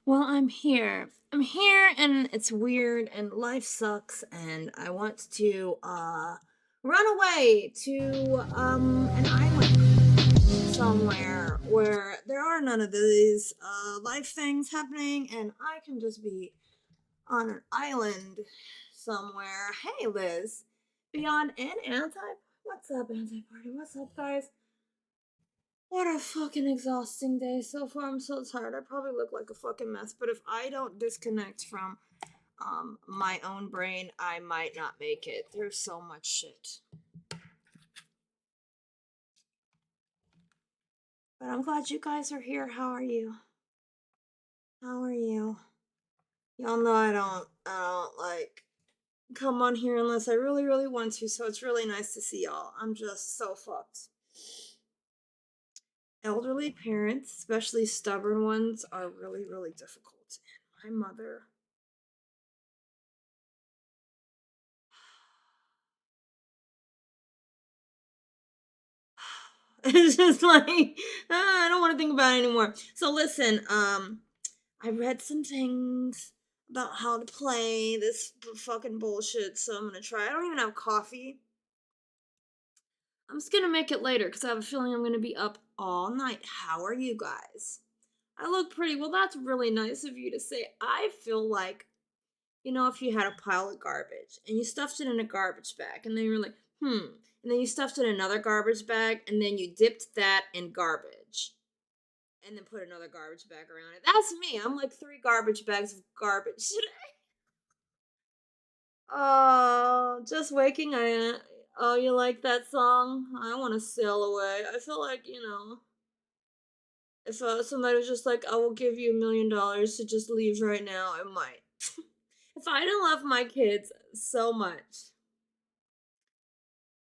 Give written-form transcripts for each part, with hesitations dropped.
Well, I'm here. I'm here and it's weird and life sucks and I want to run away to an island somewhere where there are none of these life things happening and I can just be on an island somewhere. Hey Liz. Beyond an anti What's up, anti party? What's up, guys? What a fucking exhausting day so far. I'm so tired. I probably look like a fucking mess, but if I don't disconnect from my own brain, I might not make it. There's so much shit. But I'm glad you guys are here. How are you? How are you? Y'all know I don't like come on here unless I really, really want to, so it's really nice to see y'all. I'm just so fucked. Elderly parents, especially stubborn ones, are really, really difficult. And my mother it's just like I don't want to think about it anymore. So listen, I read some things about how to play this fucking bullshit, so I'm gonna try. I don't even have coffee. I'm just gonna make it later because I have a feeling I'm gonna be up all night. How are you guys? I look pretty. Well, that's really nice of you to say. I feel like, if you had a pile of garbage and you stuffed it in a garbage bag, and then you were like, and then you stuffed it in another garbage bag, and then you dipped that in garbage, and then put another garbage bag around it. That's me. I'm like 3 garbage bags of garbage today. Oh, just waking. Oh, you like that song? I want to sail away. I feel like, if somebody was just like, I will give you $1 million to just leave right now, I might. If I didn't love my kids so much.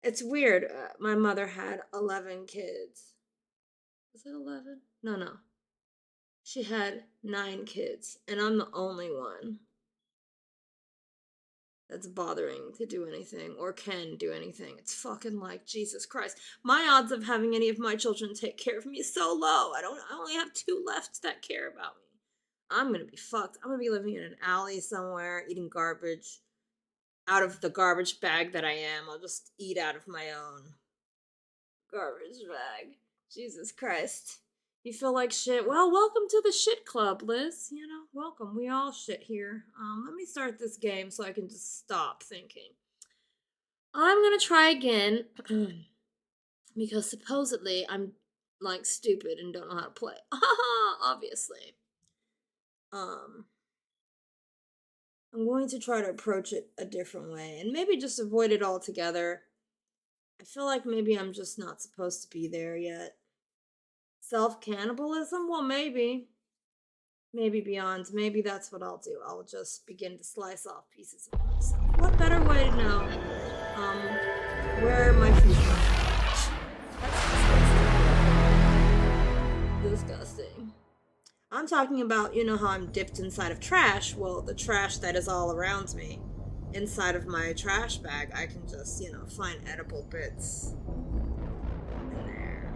It's weird. My mother had 11 kids. Was it 11? No, no. She had 9 kids, and I'm the only one that's bothering to do anything or can do anything. It's fucking like Jesus Christ. My odds of having any of my children take care of me is so low. I only have 2 left that care about me. I'm gonna be fucked. I'm gonna be living in an alley somewhere, eating garbage out of the garbage bag that I am. I'll just eat out of my own garbage bag. Jesus Christ. You feel like shit? Well, welcome to the shit club, Liz. Welcome. We all shit here. Let me start this game so I can just stop thinking. I'm gonna try again because supposedly I'm like stupid and don't know how to play. Obviously. Um, I'm going to try to approach it a different way and maybe just avoid it altogether. I feel like maybe I'm just not supposed to be there yet. Self cannibalism? Well, maybe. Maybe beyond. Maybe that's what I'll do. I'll just begin to slice off pieces of myself. What better way to know um, where my future is? That's disgusting. I'm talking about, how I'm dipped inside of trash. Well, the trash that is all around me. Inside of my trash bag, I can just, find edible bits in there.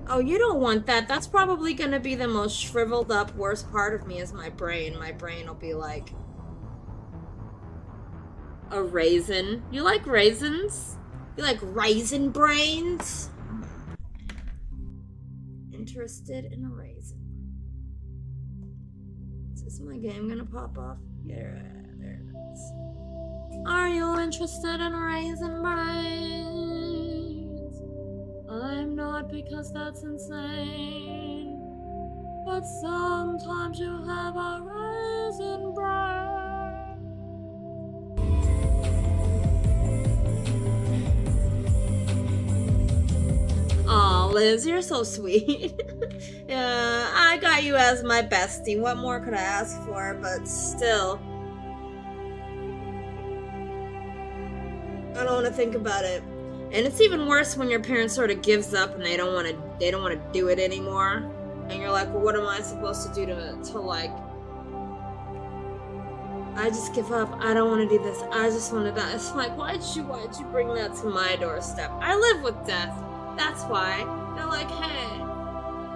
Oh, you don't want that. That's probably gonna be the most shriveled up, worst part of me is my brain. My brain will be like a raisin. You like raisins? You like raisin brains? Interested in a raisin. Is my game gonna pop off? Yeah, there it is. Are you interested in raisin brains? I'm not because that's insane. but sometimes you have a raisin bran. Aw, Liz, you're so sweet. Yeah, I got you as my bestie. What more could I ask for? But still, I don't want to think about it. And it's even worse when your parent sort of gives up and they don't want to do it anymore. And you're like, well, what am I supposed to do to like, I just give up. I don't want to do this. I just want to die. It's like, why'd you bring that to my doorstep? I live with death. That's why. They're like, hey,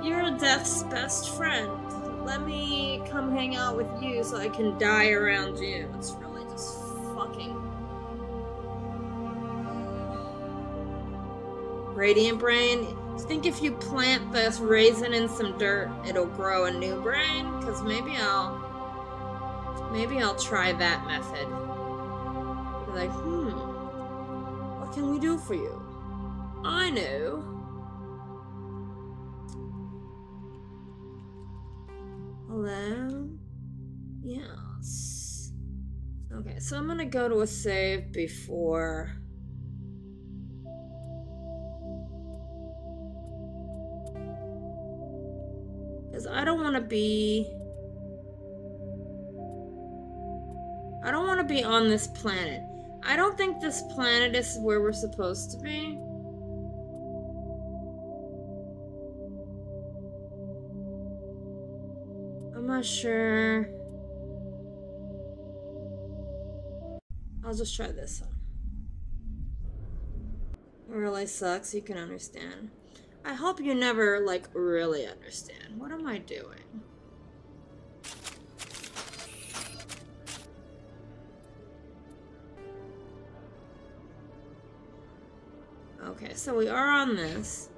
you're death's best friend. Let me come hang out with you so I can die around you. It's really just fucking... Radiant brain. Do you think if you plant this raisin in some dirt, it'll grow a new brain? Because maybe I'll try that method. Be like, what can we do for you? I know. Hello? Yes. Okay, so I'm gonna go to a save before... Because I don't want to be on this planet. I don't think this planet is where we're supposed to be. I'm not sure. I'll just try this one. It really sucks, you can understand. I hope you never, like, really understand. What am I doing? Okay, so we are on this.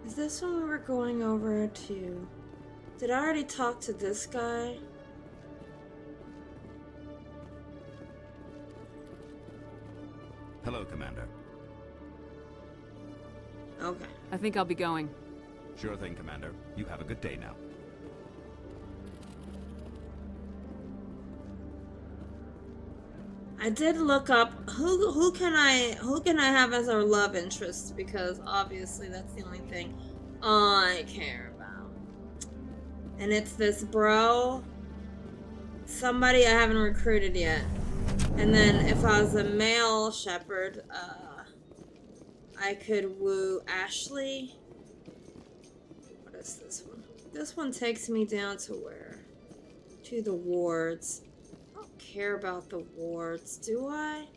Is this when we were going over to... Did I already talk to this guy? Hello, Commander. Okay. I think I'll be going. Sure thing, Commander. You have a good day now. I did look up who can I have as our love interest, because obviously that's the only thing I care about. And it's this bro, somebody I haven't recruited yet. And then if I was a male shepherd, I could woo Ashley. What is this one? This one takes me down to where? To the wards. I don't care about the wards, do I?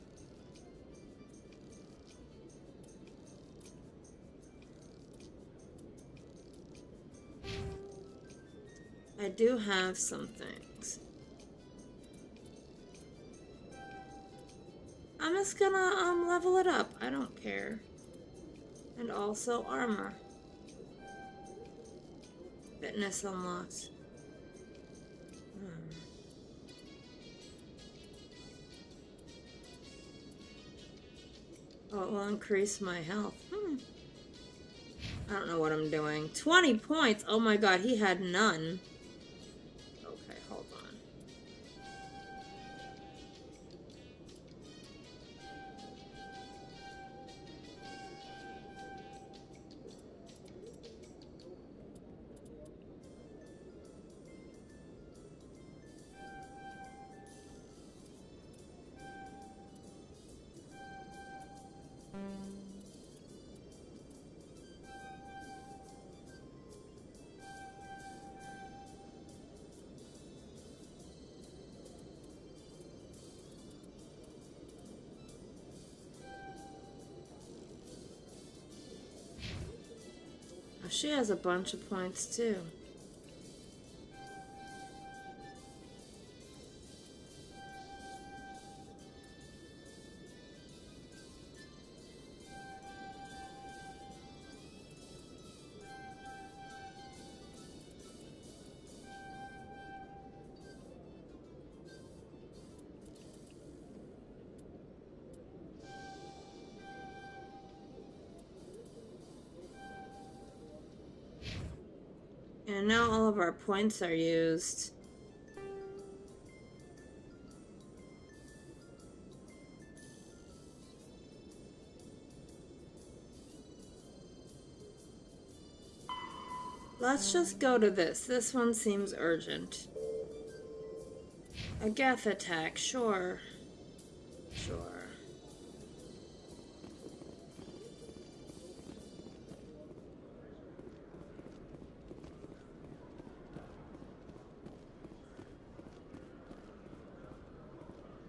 I do have some things. I'm just gonna level it up. I don't care. And also armor. Fitness unlocked. Oh, it will increase my health. I don't know what I'm doing. 20 points! Oh my god, he had none. Okay, hold on. Oh, she has a bunch of points too. And now all of our points are used. Let's just go to this. This one seems urgent. A Geth attack, sure. Sure.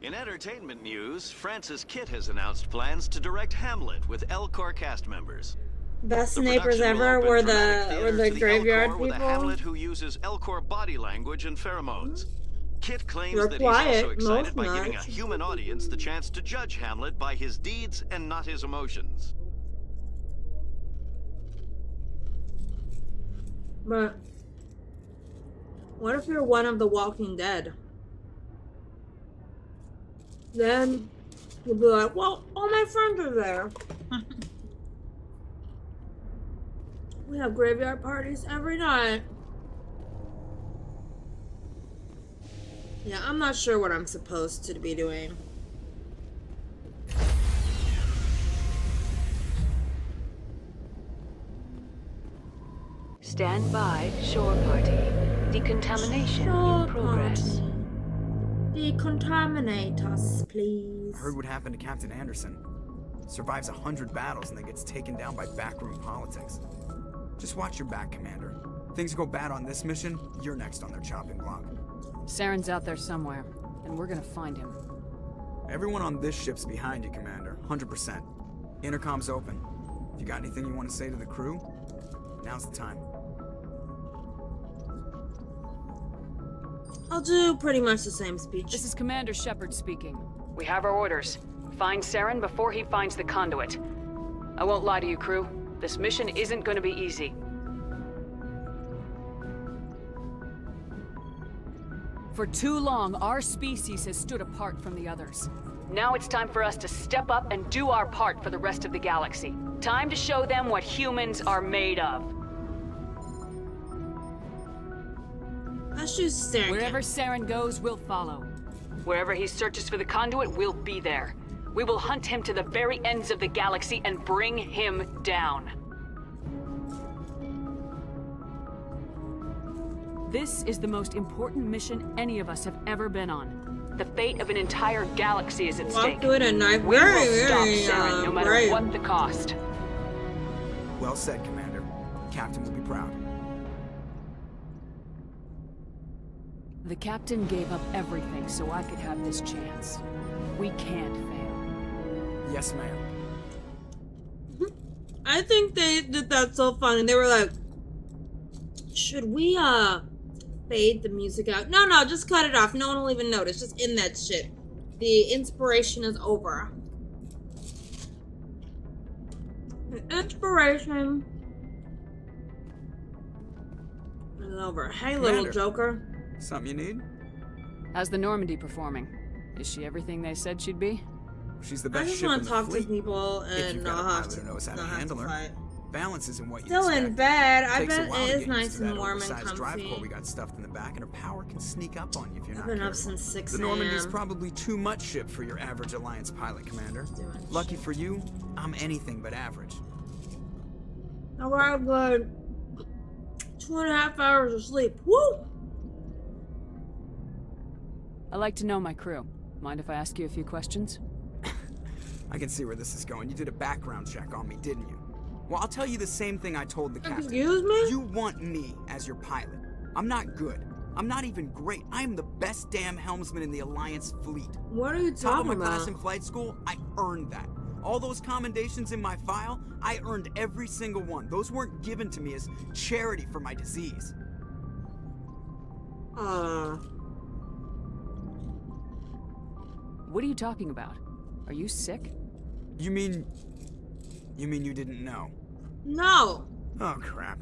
In entertainment news, Francis Kitt has announced plans to direct Hamlet with Elcor cast members. Best The neighbors production will ever open were dramatic the theater to graveyard Elcor with a people. Hamlet who uses Elcor body language and pheromones. Kitt claims You're that quiet, he's also excited most by giving a nights. human audience the chance to judge Hamlet by his deeds and not his emotions. But what if you're one of the Walking Dead? Then you'll be like, well, all my friends are there. We have graveyard parties every night. Yeah, I'm not sure what I'm supposed to be doing. Stand by, shore party. Decontamination Shore in progress. party. Decontaminate us, please. I heard what happened to Captain Anderson. Survives 100 battles and then gets taken down by backroom politics. Just watch your back, Commander. Things go bad on this mission, you're next on their chopping block. Saren's out there somewhere, and we're gonna find him. Everyone on this ship's behind you, Commander. 100%. Intercom's open. If you got anything you want to say to the crew, now's the time. I'll do pretty much the same speech. This is Commander Shepard speaking. We have our orders. Find Saren before he finds the conduit. I won't lie to you, crew. This mission isn't going to be easy. For too long, our species has stood apart from the others. Now it's time for us to step up and do our part for the rest of the galaxy. Time to show them what humans are made of. Let's just stare. Wherever Saren goes, we'll follow. Wherever he searches for the conduit, we'll be there. We will hunt him to the very ends of the galaxy and bring him down. This is the most important mission any of us have ever been on. The fate of an entire galaxy is at Walk stake. through it at night. We Very, will stop very, Saren no matter brave. what the cost. Well said, Commander. Captain will be proud. The captain gave up everything so I could have this chance. We can't fail. Yes, ma'am. I think they did that so funny. They were like, should we fade the music out? No, just cut it off. No one will even notice. Just in that shit. The inspiration is over. The inspiration is over. Hey, little Commander. Joker. Something you need? How's the Normandy performing? Is she everything they said she'd be? She's the I best just ship want in to the talk to fleet. people If and you've got a not have pilot to, who knows how to not have handle to her. fight. Balance isn't what you Still expect. in bed. I Takes a bet while to it is get used nice to that and warm and oversized drive core comfy. we got stuffed in the back, and her power can sneak up on you if you're I've not been up careful. since 6 The Normandy's a.m. probably too much ship for your average Alliance pilot, Commander. Doing Lucky shit. for you, I'm anything but average. I got good 2.5 hours of sleep. Woo! I like to know my crew. Mind if I ask you a few questions? I can see where this is going. You did a background check on me, didn't you? Well, I'll tell you the same thing I told the captain. Excuse me? You want me as your pilot. I'm not good. I'm not even great. I am the best damn helmsman in the Alliance fleet. What are you Top of talking my class about? in flight school, I earned that. All those commendations in my file, I earned every single one. Those weren't given to me as charity for my disease. What are you talking about? Are you sick? You mean you didn't know? No. Oh, crap.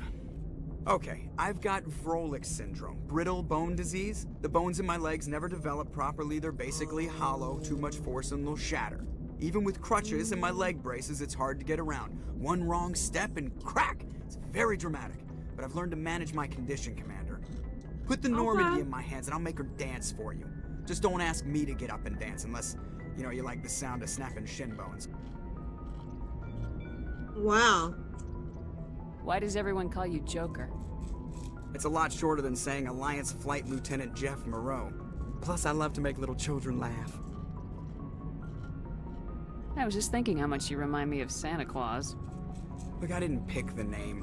Okay, I've got Vrolik syndrome, brittle bone disease. The bones in my legs never develop properly. They're basically hollow, too much force and they'll shatter. Even with crutches and my leg braces, it's hard to get around. One wrong step and crack! It's very dramatic. but I've learned to manage my condition, Commander. Put the Normandy in my hands and I'll make her dance for you. Just don't ask me to get up and dance unless, you like the sound of snapping shin bones. Wow. Why does everyone call you Joker? It's a lot shorter than saying Alliance Flight Lieutenant Jeff Moreau. Plus, I love to make little children laugh. I was just thinking how much you remind me of Santa Claus. Look, I didn't pick the name.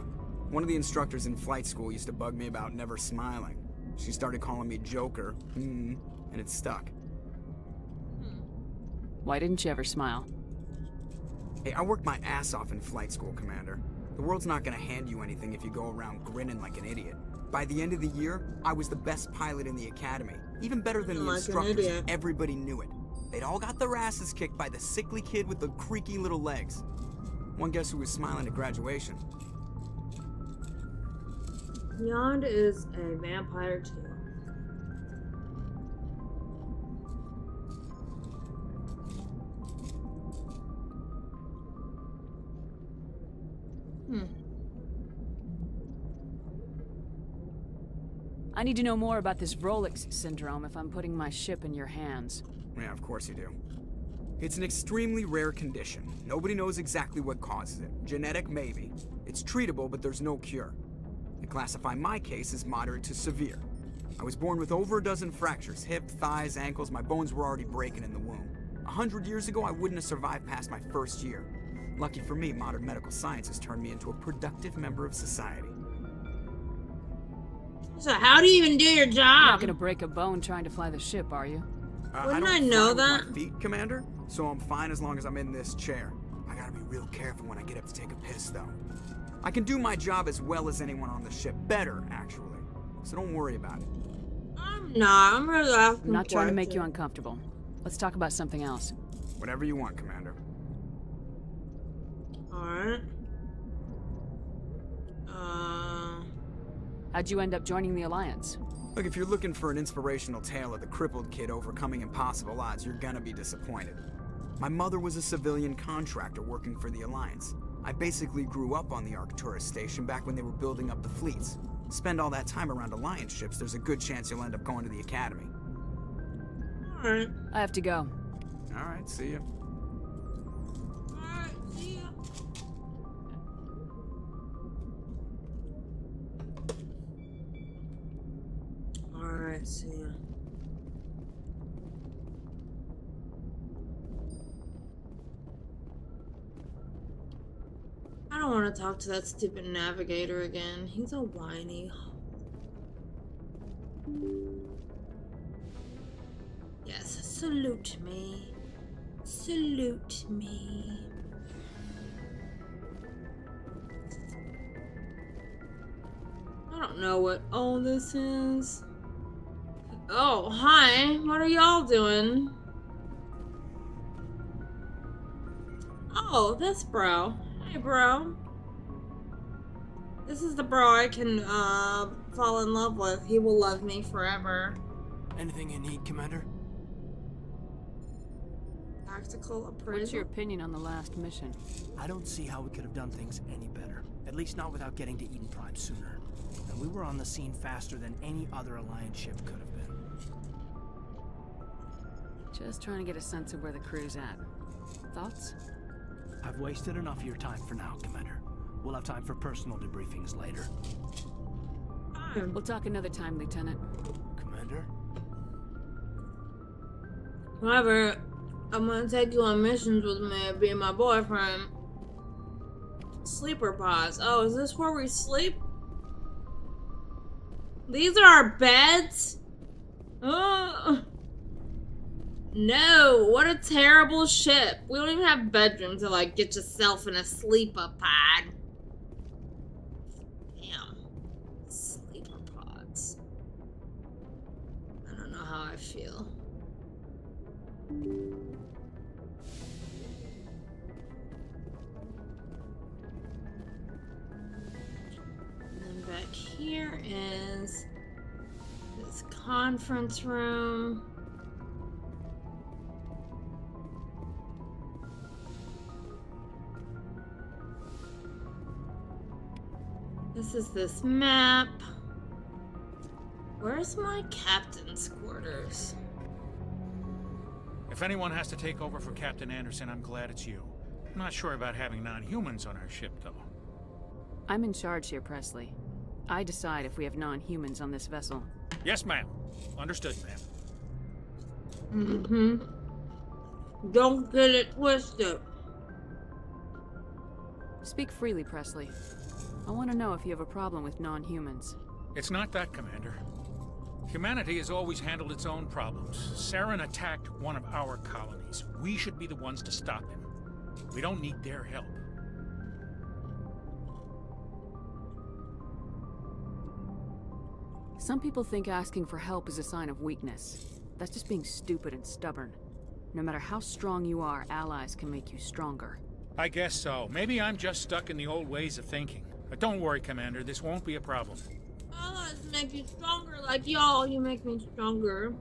One of the instructors in flight school used to bug me about never smiling. She started calling me Joker, and it stuck. Why didn't you ever smile? Hey, I worked my ass off in flight school, Commander. The world's not gonna hand you anything if you go around grinning like an idiot. By the end of the year, I was the best pilot in the academy. Even better than the Like an instructors, idiot. and everybody knew it. They'd all got their asses kicked by the sickly kid with the creaky little legs. One guess who was smiling at graduation? Beyond is a vampire too. I need to know more about this Vrolik's syndrome if I'm putting my ship in your hands. Yeah, of course you do. It's an extremely rare condition. Nobody knows exactly what causes it. Genetic, maybe. It's treatable, but there's no cure. They classify my case as moderate to severe. I was born with over a dozen fractures, hip, thighs, ankles. My bones were already breaking in the womb. 100 years ago, I wouldn't have survived past my first year. Lucky for me, modern medical science has turned me into a productive member of society. So how do you even do your You're not job? gonna break a bone trying to fly the ship, are you? Wouldn't I don't know fly with that? my feet, Commander, so I'm fine as long as I'm in this chair. I gotta be real careful when I get up to take a piss, though. I can do my job as well as anyone on the ship. Better, actually. So don't worry about it. I'm not. I'm really asking I'm not trying to make you questions. uncomfortable. Let's talk about something else. Whatever you want, Commander. Alright. How'd you end up joining the Alliance? Look, if you're looking for an inspirational tale of the crippled kid overcoming impossible odds, you're gonna be disappointed. My mother was a civilian contractor working for the Alliance. I basically grew up on the Arcturus station back when they were building up the fleets. Spend all that time around Alliance ships, there's a good chance you'll end up going to the Academy. Alright. I have to go. Alright, see ya. Alright, see ya. Alright, see ya. I don't want to talk to that stupid navigator again. He's a whiny. Yes, salute me. Salute me. I don't know what all this is. Oh, hi. What are y'all doing? Oh, this bro. Hey, bro. This is the bro I can, fall in love with. He will love me forever. Anything you need, Commander? Tactical appraisal. What's your opinion on the last mission? I don't see how we could have done things any better. At least not without getting to Eden Prime sooner. And we were on the scene faster than any other Alliance ship could have been. Just trying to get a sense of where the crew's at. Thoughts? I've wasted enough of your time for now, Commander. We'll have time for personal debriefings later. We'll talk another time, Lieutenant. Commander? However, I'm gonna take you on missions with me, being my boyfriend. Sleeper pods. Oh, is this where we sleep? These are our beds? No, what a terrible ship. We don't even have bedrooms to like get yourself in a sleeper pod. Damn. Sleeper pods. I don't know how I feel. And then back here is this conference room. This This is this map. Where's my captain's quarters? If anyone has to take over for Captain Anderson, I'm glad it's you. I'm not sure about having non-humans on our ship, though. I'm in charge here, Presley. I decide if we have non-humans on this vessel. Yes, ma'am. Understood, ma'am. Don't get it twisted. Speak freely, Presley. I want to know if you have a problem with non-humans. It's not that, Commander. Humanity has always handled its own problems. Saren attacked one of our colonies. We should be the ones to stop him. We don't need their help. Some people think asking for help is a sign of weakness. That's just being stupid and stubborn. No matter how strong you are, allies can make you stronger. I guess so. Maybe I'm just stuck in the old ways of thinking. But don't worry, Commander. This won't be a problem. Allies make you stronger, like y'all. You make me stronger.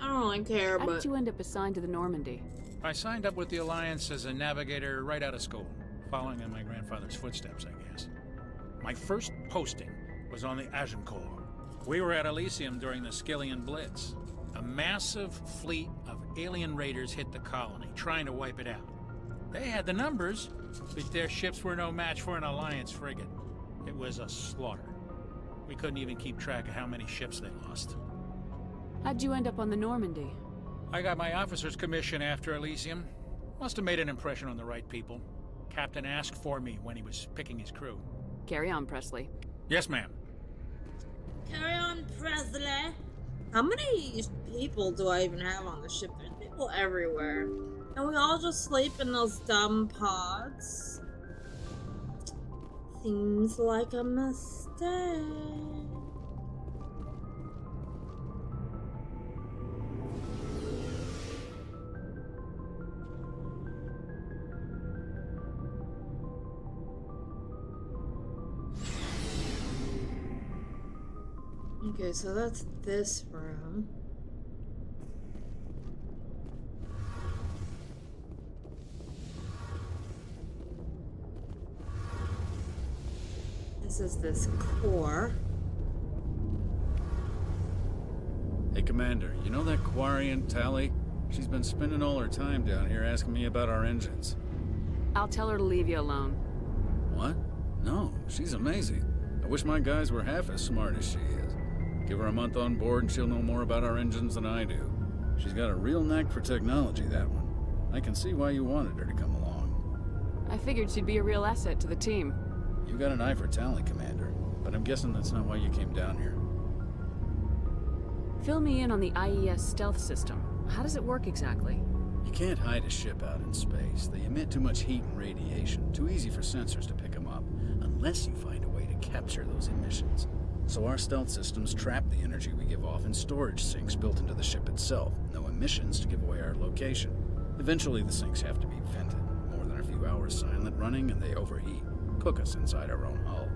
I don't really care, How but did you end up assigned to the Normandy? I signed up with the Alliance as a navigator right out of school, following in my grandfather's footsteps, I guess. My first posting was on the Agincourt. We were at Elysium during the Skillian Blitz. A massive fleet of alien raiders hit the colony, trying to wipe it out. They had the numbers, but their ships were no match for an Alliance frigate. It was a slaughter. We couldn't even keep track of how many ships they lost. How'd you end up on the Normandy? I got my officer's commission after Elysium. Must have made an impression on the right people. Captain asked for me when he was picking his crew. Carry on, Presley. Yes, ma'am. carry on, Presley. How many people do I even have on the ship? There's people everywhere. And we all just sleep in those dumb pods. Seems like a mistake. Okay, so that's this room. This is this core. Hey, Commander, you know that Quarian Tally? She's been spending all her time down here asking me about our engines. I'll tell her to leave you alone. What? No, she's amazing. I wish my guys were half as smart as she is. Give her a month on board and she'll know more about our engines than I do. She's got a real knack for technology, that one. I can see why you wanted her to come along. I figured she'd be a real asset to the team. You got an eye for talent, Commander, but I'm guessing that's not why you came down here. Fill me in on the IES stealth system. How does it work exactly? You can't hide a ship out in space. They emit too much heat and radiation. Too easy for sensors to pick them up, unless you find a way to capture those emissions. So our stealth systems trap the energy we give off in storage sinks built into the ship itself. No emissions to give away our location. Eventually the sinks have to be vented. More than a few hours silent running and they overheat. Cook us inside our own hull.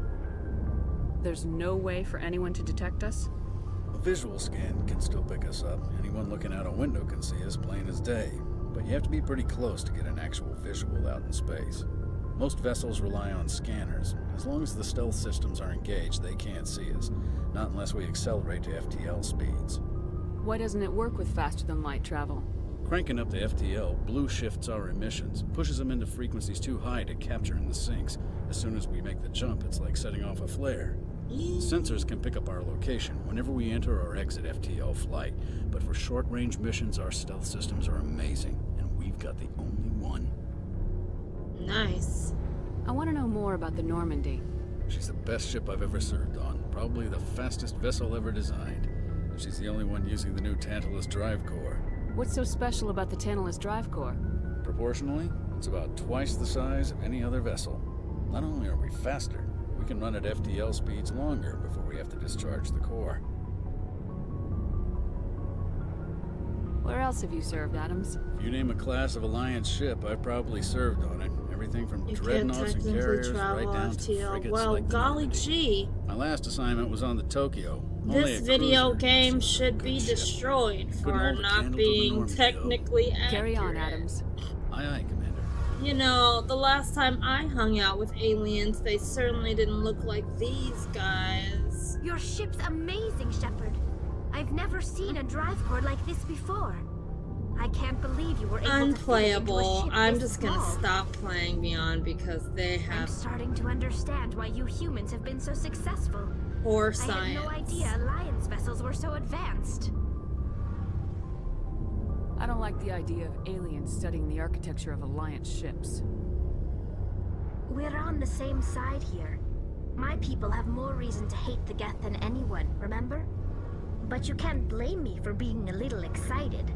There's no way for anyone to detect us? A visual scan can still pick us up. Anyone looking out a window can see us plain as day. But you have to be pretty close to get an actual visual out in space. Most vessels rely on scanners. As long as the stealth systems are engaged, they can't see us. Not unless we accelerate to FTL speeds. Why doesn't it work with faster-than-light travel? Cranking up the FTL blue shifts our emissions, pushes them into frequencies too high to capture in the sinks. As soon as we make the jump, it's like setting off a flare. Sensors can pick up our location whenever we enter or exit FTL flight, but for short-range missions, our stealth systems are amazing, and we've got the only one. Nice. I want to know more about the Normandy. She's the best ship I've ever served on, probably the fastest vessel ever designed. And she's the only one using the new Tantalus drive core. What's so special about the Tantalus drive core? Proportionally, it's about twice the size of any other vessel. Not only are we faster, we can run at FTL speeds longer before we have to discharge the core. Where else have you served, Adams? If you name a class of Alliance ship, I've probably served on it. Everything from You can't dreadnoughts and technically carriers travel right down to FTL. frigates Well, like the golly Normandy. gee. My last assignment was on the Tokyo. Only This a video cruiser, game so should good be ship. destroyed Couldn't for hold a not candle to the being Normandy, though. technically accurate. Carry on, Adams. Aye, aye, Commander. You know, the last time I hung out with aliens, they certainly didn't look like these guys. Your ship's amazing, Shepard. I've never seen a drive core like this before. I can't believe you were able to fit into a Unplayable. ship I'm this just gonna small. stop playing Beyond because they I'm have starting to understand why you humans have been so successful. poor I had no science. idea Alliance vessels were so advanced. I don't like the idea of aliens studying the architecture of Alliance ships. We're on the same side here. My people have more reason to hate the Geth than anyone, remember? But you can't blame me for being a little excited.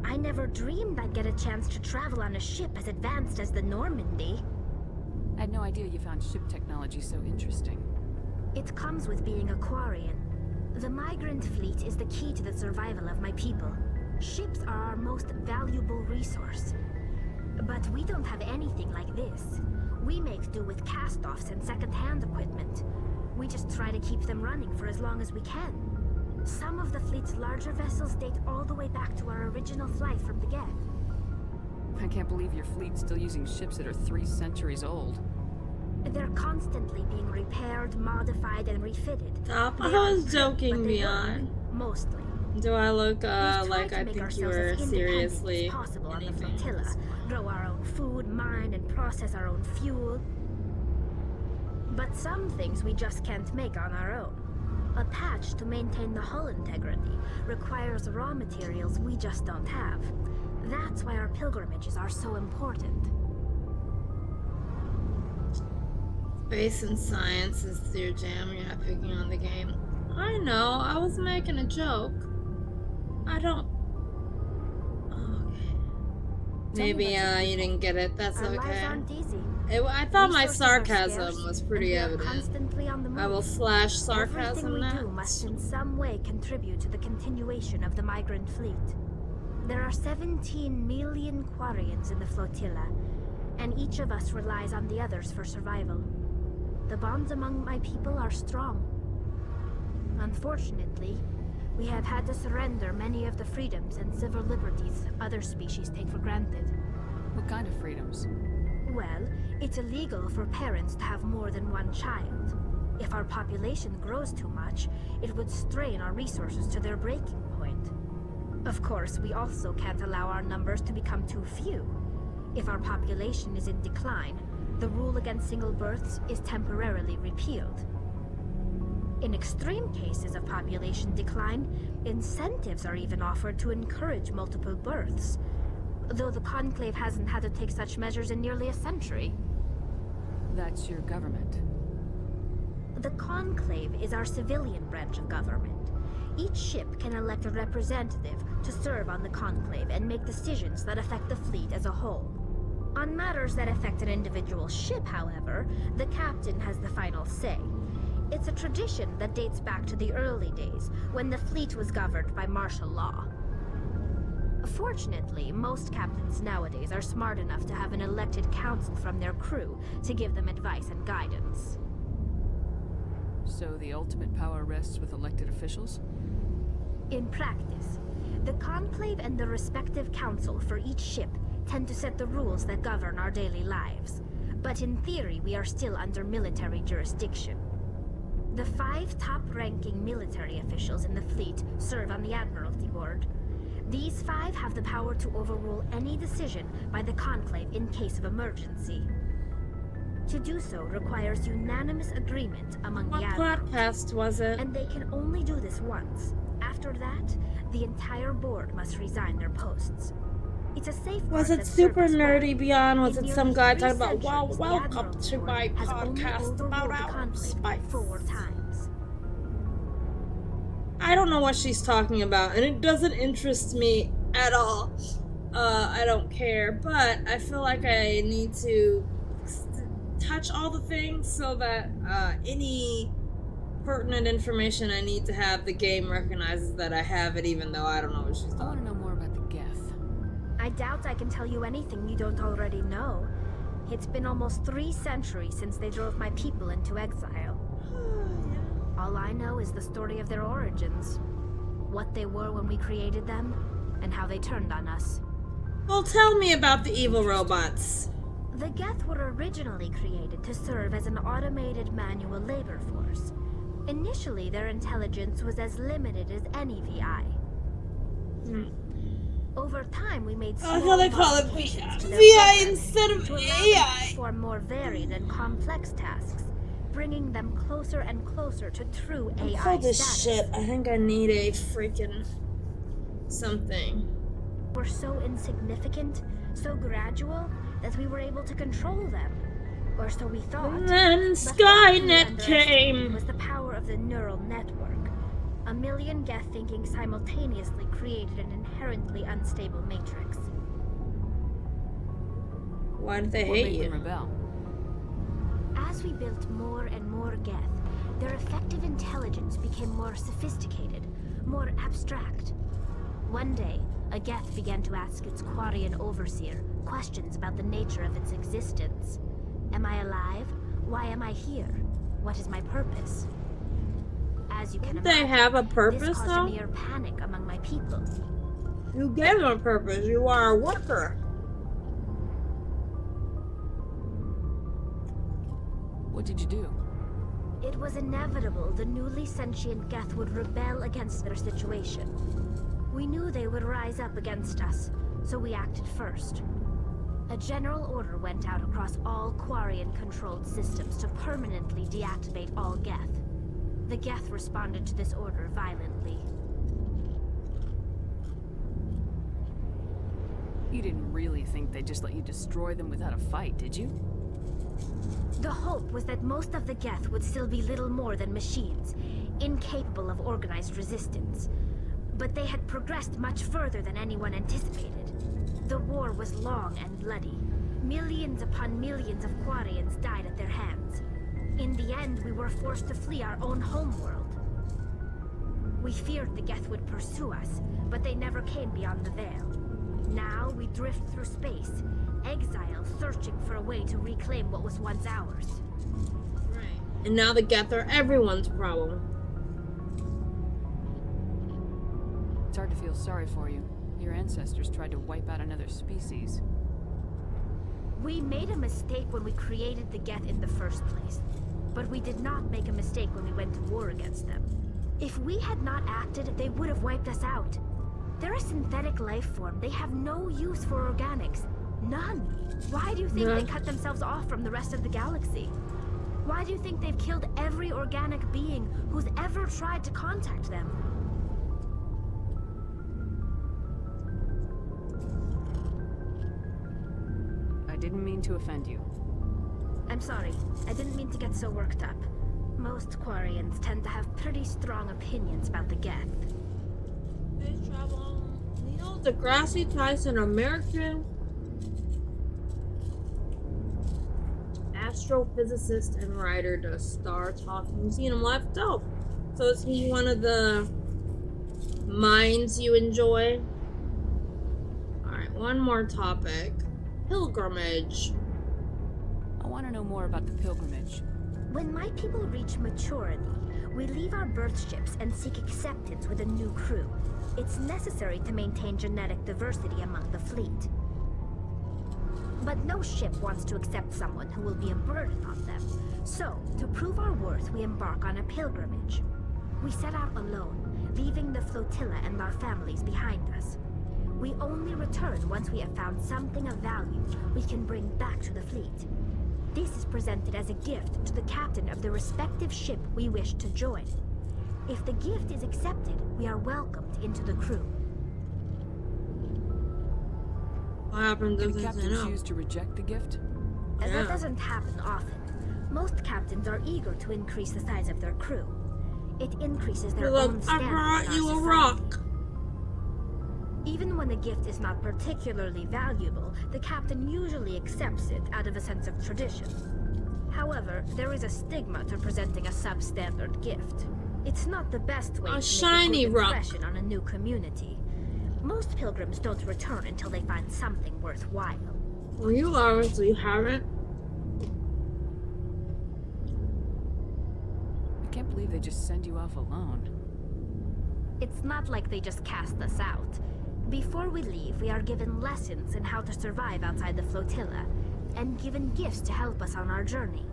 I never dreamed I'd get a chance to travel on a ship as advanced as the Normandy. I had no idea you found ship technology so interesting. It comes with being a Quarian. The migrant fleet is the key to the survival of my people. Ships are our most valuable resource. But we don't have anything like this. We make do with cast-offs and second-hand equipment. We just try to keep them running for as long as we can. Some of the fleet's larger vessels date all the way back to our original flight from the Geth. I can't believe your fleet's still using ships that are 3 centuries old. They're constantly being repaired, modified, and refitted. Stop. They I are was good, joking, but they Beyond. work, mostly. Do I look We've tried like to I make think you ourselves were as independent seriously as possible on the anything flotilla, at this point? grow our own food, mine and process our own fuel. But some things we just can't make on our own. A patch to maintain the hull integrity requires raw materials we just don't have. That's why our pilgrimages are so important. Space and science is your jam. You're not picking on the game. I know. I was making a joke. I don't. Okay. Maybe you didn't get it. That's Our lives okay. aren't easy. I thought my Resources are sarcasm scarce, was pretty and we are evident. constantly on the move. I will slash Everything sarcasm we that. do must in some way contribute to the continuation of the migrant fleet. There are 17 million Quarians in the flotilla, and each of us relies on the others for survival. The bonds among my people are strong. Unfortunately, we have had to surrender many of the freedoms and civil liberties other species take for granted. What kind of freedoms? Well, it's illegal for parents to have more than one child. If our population grows too much, it would strain our resources to their breaking point. Of course, we also can't allow our numbers to become too few. If our population is in decline, the rule against single births is temporarily repealed. In extreme cases of population decline, incentives are even offered to encourage multiple births, though the Conclave hasn't had to take such measures in nearly a century. That's your government. The Conclave is our civilian branch of government. Each ship can elect a representative to serve on the Conclave and make decisions that affect the fleet as a whole. On matters that affect an individual ship, however, the captain has the final say. It's a tradition that dates back to the early days, when the fleet was governed by martial law. Fortunately, most captains nowadays are smart enough to have an elected council from their crew to give them advice and guidance. So the ultimate power rests with elected officials? In practice, the Conclave and the respective council for each ship tend to set the rules that govern our daily lives. But in theory, we are still under military jurisdiction. The 5 top-ranking military officials in the fleet serve on the Admiralty Board. These 5 have the power to overrule any decision by the Conclave in case of emergency. To do so requires unanimous agreement among What the Admirals. podcast was it? And they can only do this once. After that, the entire board must resign their posts. It's a safeguard Was it that super served us well. nerdy Beyond? Was In it some nearly guy 3 talking about, wow, centuries, the welcome Admiralty to Board my has only podcast overruled about the our Conclave spice? 4 times. I don't know what she's talking about, and it doesn't interest me at all. I don't care, but I feel like I need to touch all the things so that any pertinent information I need to have, the game recognizes that I have it, even though I don't know what she's I want talking to know more about the Geth. I doubt I can tell you anything you don't already know. It's been almost 3 centuries since they drove my people into exile. All I know is the story of their origins. What they were when we created them, and how they turned on us. Well, tell me about the evil robots. The Geth were originally created to serve as an automated manual labor force. Initially, their intelligence was as limited as any VI. Over time, we made I small thought they call it modifications to their VI programming instead of to allow them AI. to perform more varied and complex tasks, bringing them closer and closer to true AI Hold this status. shit. I think I need a freaking something. Were so insignificant, so gradual, that we were able to control them. Or so we thought. And then But what we Skynet underestimated came. was the power of the neural network. A million Geth thinking simultaneously created an inherently unstable matrix. Why did they What hate made you? them rebel? As we built more and more Geth, their effective intelligence became more sophisticated, more abstract. One day, a Geth began to ask its Quarian overseer questions about the nature of its existence. Am I alive? Why am I here? What is my purpose? As you can Don't they imagine, have a this purpose caused though? a near panic among my people. You gave them a purpose. You are a worker. What did you do? It was inevitable the newly sentient Geth would rebel against their situation. We knew they would rise up against us, so we acted first. A general order went out across all Quarian-controlled systems to permanently deactivate all Geth. The Geth responded to this order violently. You didn't really think they'd just let you destroy them without a fight, did you? The hope was that most of the Geth would still be little more than machines, incapable of organized resistance. But they had progressed much further than anyone anticipated. The war was long and bloody. Millions upon millions of Quarians died at their hands. In the end, we were forced to flee our own homeworld. We feared the Geth would pursue us, but they never came beyond the Veil. Now we drift through space, exile, searching for a way to reclaim what was once ours. Right. And now the Geth are everyone's problem. It's hard to feel sorry for you. Your ancestors tried to wipe out another species. We made a mistake when we created the Geth in the first place. But we did not make a mistake when we went to war against them. If we had not acted, they would have wiped us out. They're a synthetic life form. They have no use for organics. None. Why do you think they cut themselves off from the rest of the galaxy? Why do you think they've killed every organic being who's ever tried to contact them? I didn't mean to offend you. I'm sorry. I didn't mean to get so worked up. Most Quarians tend to have pretty strong opinions about the Geth. Space travel. Neil deGrasse Tyson, American astrophysicist and writer, does Star Talk Museum Life. Dope. So is he one of the minds you enjoy? Alright, one more topic. Pilgrimage. I want to know more about the pilgrimage. When my people reach maturity, we leave our birth ships and seek acceptance with a new crew. It's necessary to maintain genetic diversity among the fleet. But no ship wants to accept someone who will be a burden on them. So, to prove our worth, we embark on a pilgrimage. We set out alone, leaving the flotilla and our families behind us. We only return once we have found something of value we can bring back to the fleet. This is presented as a gift to the captain of the respective ship we wish to join. If the gift is accepted, we are welcomed into the crew. What happens Did if the they say captain no? choose to reject the gift? And Yeah. that doesn't happen often. Most captains are eager to increase the size of their crew. It increases their You're like, own I standing in brought our you a society. rock. Even when the gift is not particularly valuable, the captain usually accepts it out of a sense of tradition. However, there is a stigma to presenting a substandard gift. It's not the best way to shiny make a good rock. impression on a new community. Most pilgrims don't return until they find something worthwhile. Well, you obviously haven't. I can't believe they just send you off alone. It's not like they just cast us out. Before we leave, we are given lessons in how to survive outside the flotilla. and given gifts to help us on our journey.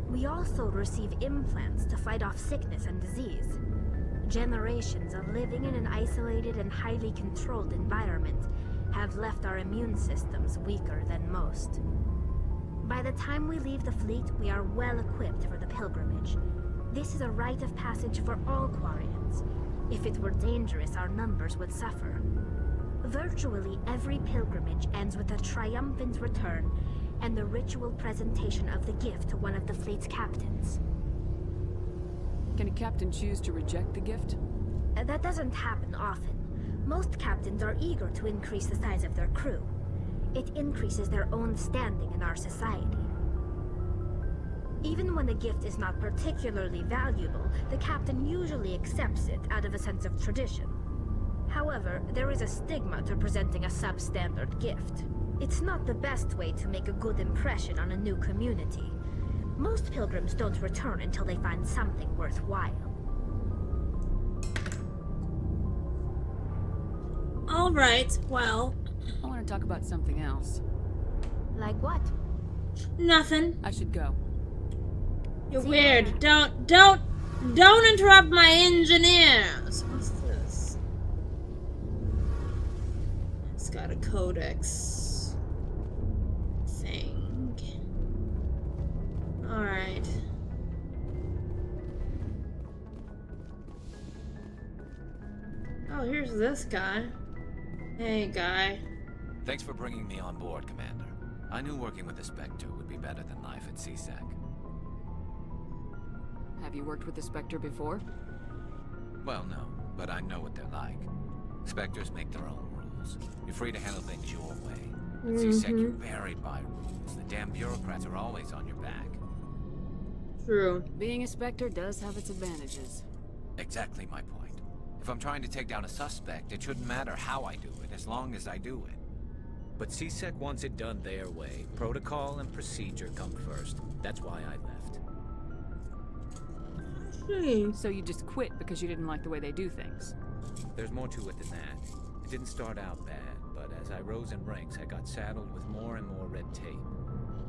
We also receive implants to fight off sickness and disease. Generations of living in an isolated and highly controlled environment have left our immune systems weaker than most. By the time we leave the fleet, we are well equipped for the pilgrimage. This is a rite of passage for all Quarians. If it were dangerous, our numbers would suffer. Virtually every pilgrimage ends with a triumphant return and the ritual presentation of the gift to one of the fleet's captains. Can a captain choose to reject the gift? That doesn't happen often. Most captains are eager to increase the size of their crew. It increases their own standing in our society. Even when the gift is not particularly valuable, the captain usually accepts it out of a sense of tradition. However, there is a stigma to presenting a substandard gift. It's not the best way to make a good impression on a new community. Most pilgrims don't return until they find something worthwhile. Alright, well. I want to talk about something else. Like what? Nothing. I should go. You're weird. Don't interrupt my engineers. What's this? It's got a codex thing. Alright. Oh, here's this guy. Hey, guy. Thanks for bringing me on board, Commander. I knew working with the Spectre would be better than life at CSEC. Have you worked with the Spectre before? Well, no, but I know what they're like. Spectres make their own rules. You're free to handle things your way. At CSEC, you're buried by rules. The damn bureaucrats are always on your back. True. Being a Spectre does have its advantages. Exactly my point. If I'm trying to take down a suspect, it shouldn't matter how I do it, as long as I do it. But CSEC wants it done their way. Protocol and procedure come first. That's why I left. So you just quit because you didn't like the way they do things? There's more to it than that. It didn't start out bad, but as I rose in ranks, I got saddled with more and more red tape.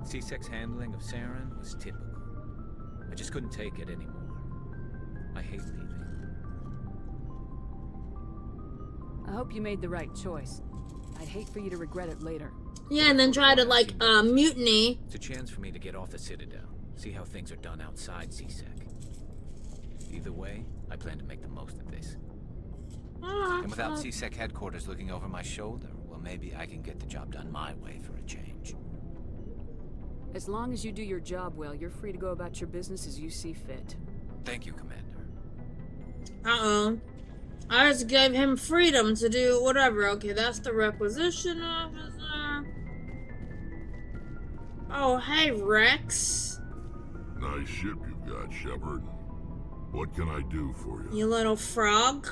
CSEC's handling of Saren was typical. I just couldn't take it anymore. I hate leaving. I hope you made the right choice. I'd hate for you to regret it later. Yeah, and then try to, like, mutiny. It's a chance for me to get off the Citadel, see how things are done outside CSEC. Either way, I plan to make the most of this. And without CSEC headquarters looking over my shoulder, well, maybe I can get the job done my way for a change. As long as you do your job well, you're free to go about your business as you see fit. Thank you, Commander. Uh-oh. I just gave him freedom to do whatever. Okay, that's the requisition officer. Oh, hey, Rex. Nice ship you've got, Shepard. What can I do for you? You little frog.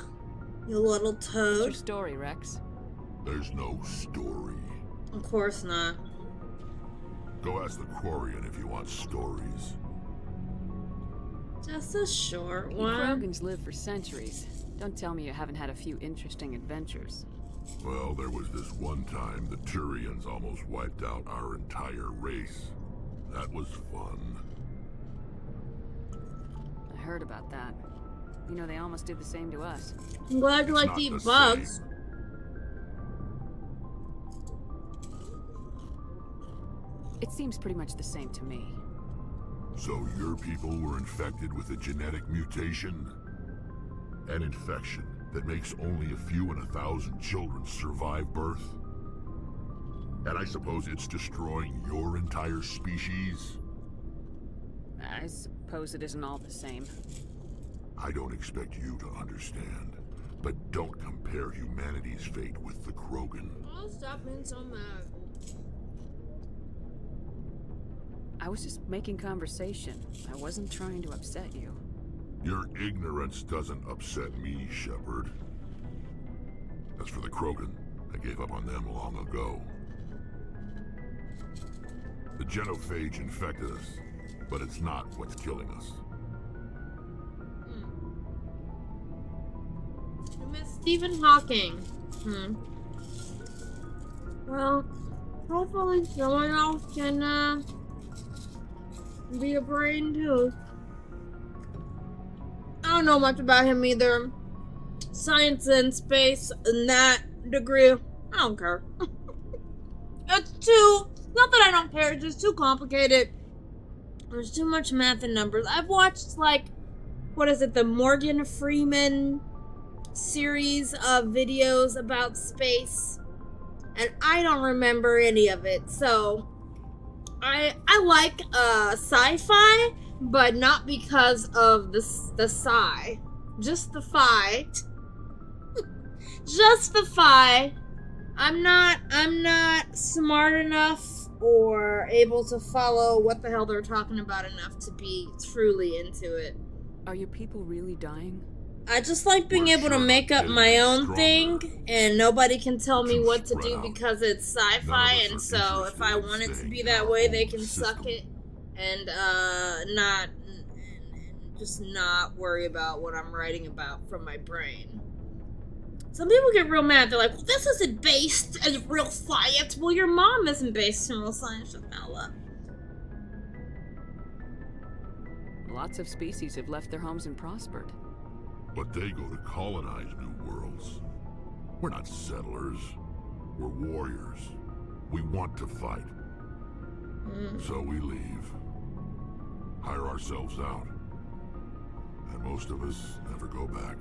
You little What's toad. your story, Rex? There's no story. Of course not. Go ask the Quarian if you want stories. Just a short You one. Krogans live for centuries. Don't tell me you haven't had a few interesting adventures. Well, there was this one time the Turians almost wiped out our entire race. That was fun. I heard about that. You know, they almost did the same to us. I'm glad you like to eat bugs. It seems pretty much the same to me. So your people were infected with a genetic mutation? An infection that makes only a few in 1,000 children survive birth? And I suppose it's destroying your entire species? I suppose it isn't all the same. I don't expect you to understand, but don't compare humanity's fate with the Krogan. Oh, stop being so mad. I was just making conversation. I wasn't trying to upset you. Your ignorance doesn't upset me, Shepard. As for the Krogan, I gave up on them long ago. The genophage infected us, but it's not what's killing us. You miss Stephen Hawking. Well, Hopefully someone else can be a brain too. I don't know much about him either. Science and space and that degree, I don't care. It's too, not that I don't care, it's just too complicated. There's too much math and numbers. I've watched, like, what is it, the Morgan Freeman series of videos about space, and I don't remember any of it. So I like sci-fi, but not because of the sci, just the fi. Just the fi. I'm not smart enough or able to follow what the hell they're talking about enough to be truly into it. Are your people really dying? I just like being able to make up my own thing, and nobody can tell me what to do because it's sci-fi, and so if I want it to be that way, they can suck it and just not worry about what I'm writing about from my brain. Some people get real mad. They're like, well, this isn't based in real science. Well, your mom isn't based in real science. Shut the hell up. Lots of species have left their homes and prospered. But they go to colonize new worlds. We're not settlers. We're warriors. We want to fight. So we leave. Hire ourselves out. And most of us never go back.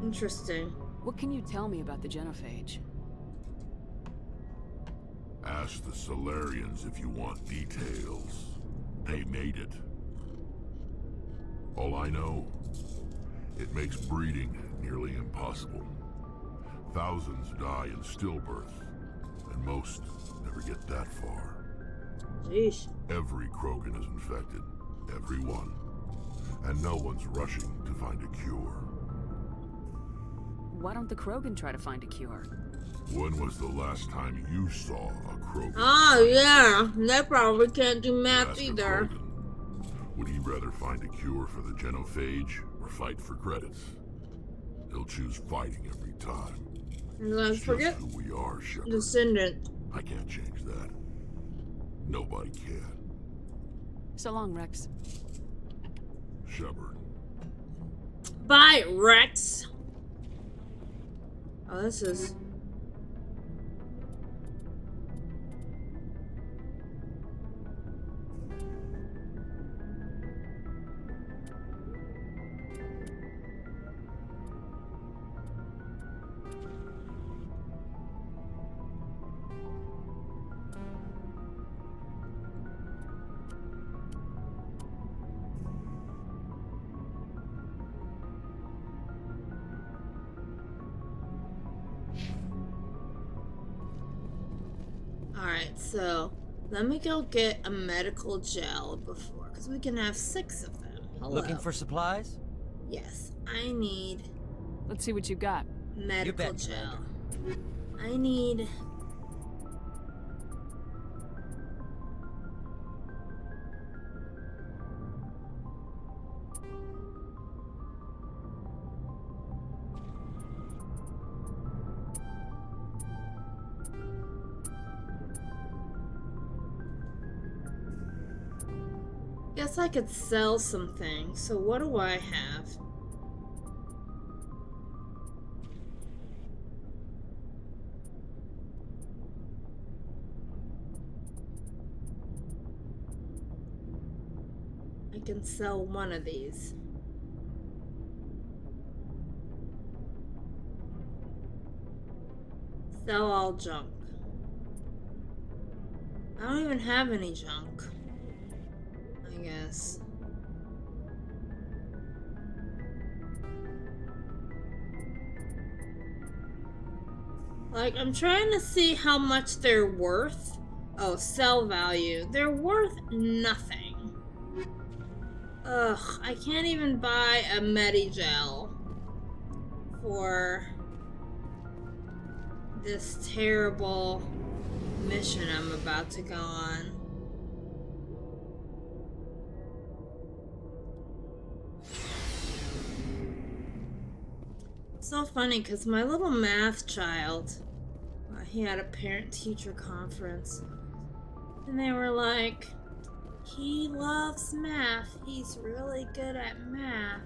Interesting. What can you tell me about the Genophage? Ask the Solarians if you want details. They made it. All I know, it makes breeding nearly impossible. Thousands die in stillbirth, and most never get that far. Jeez. Every Krogan is infected. Every one. And no one's rushing to find a cure. Why don't the Krogan try to find a cure? When was the last time you saw a Krogan? Oh, yeah. They probably can't do math Master either. Krogan, would he rather find a cure for the Genophage or fight for credits? He'll choose fighting every time. Let's It's forget just who we are, Shepard. Descendant. I can't change that. Nobody can. So long, Rex. Shepard. Bye, Rex. Oh, this is... Alright, so let me go get a medical gel before, because we can have 6 of them. Hello. Looking for supplies? Yes, I need Let's see what you got. medical gel. I need... Guess I could sell some things. So what do I have? I can sell one of these. Sell all junk. I don't even have any junk. I guess. Like, I'm trying to see how much they're worth. Oh, sell value. They're worth nothing. Ugh, I can't even buy a Medigel for this terrible mission I'm about to go on. It's so funny because my little math child, he had a parent-teacher conference. And they were like, he loves math. He's really good at math.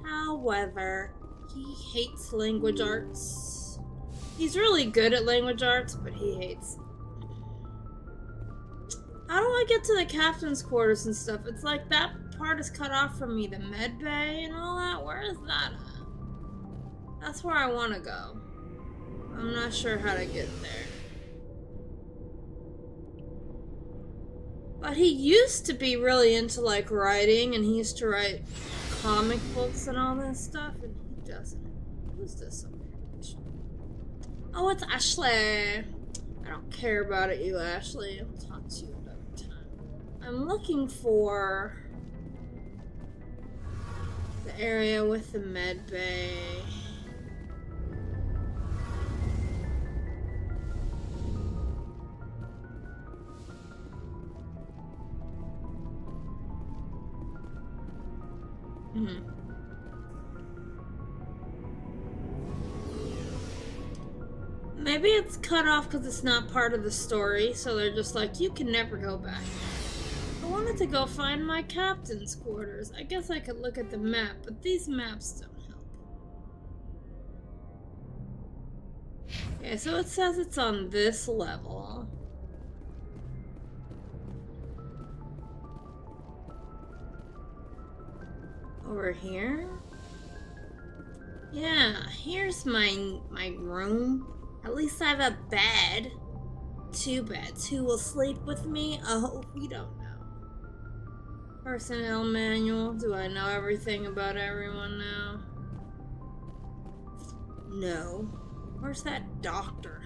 However, he hates language arts. He's really good at language arts, but he hates. How do I get to the captain's quarters and stuff? It's like that part is cut off from me. The med bay and all that. Where is that at? That's where I want to go. I'm not sure how to get there. But he used to be really into like writing, and he used to write comic books and all this stuff, and he doesn't. Who's this over here? Oh, it's Ashley. I don't care about it, you Ashley. I'll talk to you another time. I'm looking for the area with the med bay. Maybe it's cut off because it's not part of the story, so they're just like, you can never go back. I wanted to go find my captain's quarters. I guess I could look at the map, but these maps don't help. Okay, so it says it's on this level. Over here? Yeah, here's my room. At least I have a bed. Too bad. Who will sleep with me? Oh, we don't know. Personnel manual. Do I know everything about everyone now? No. Where's that doctor?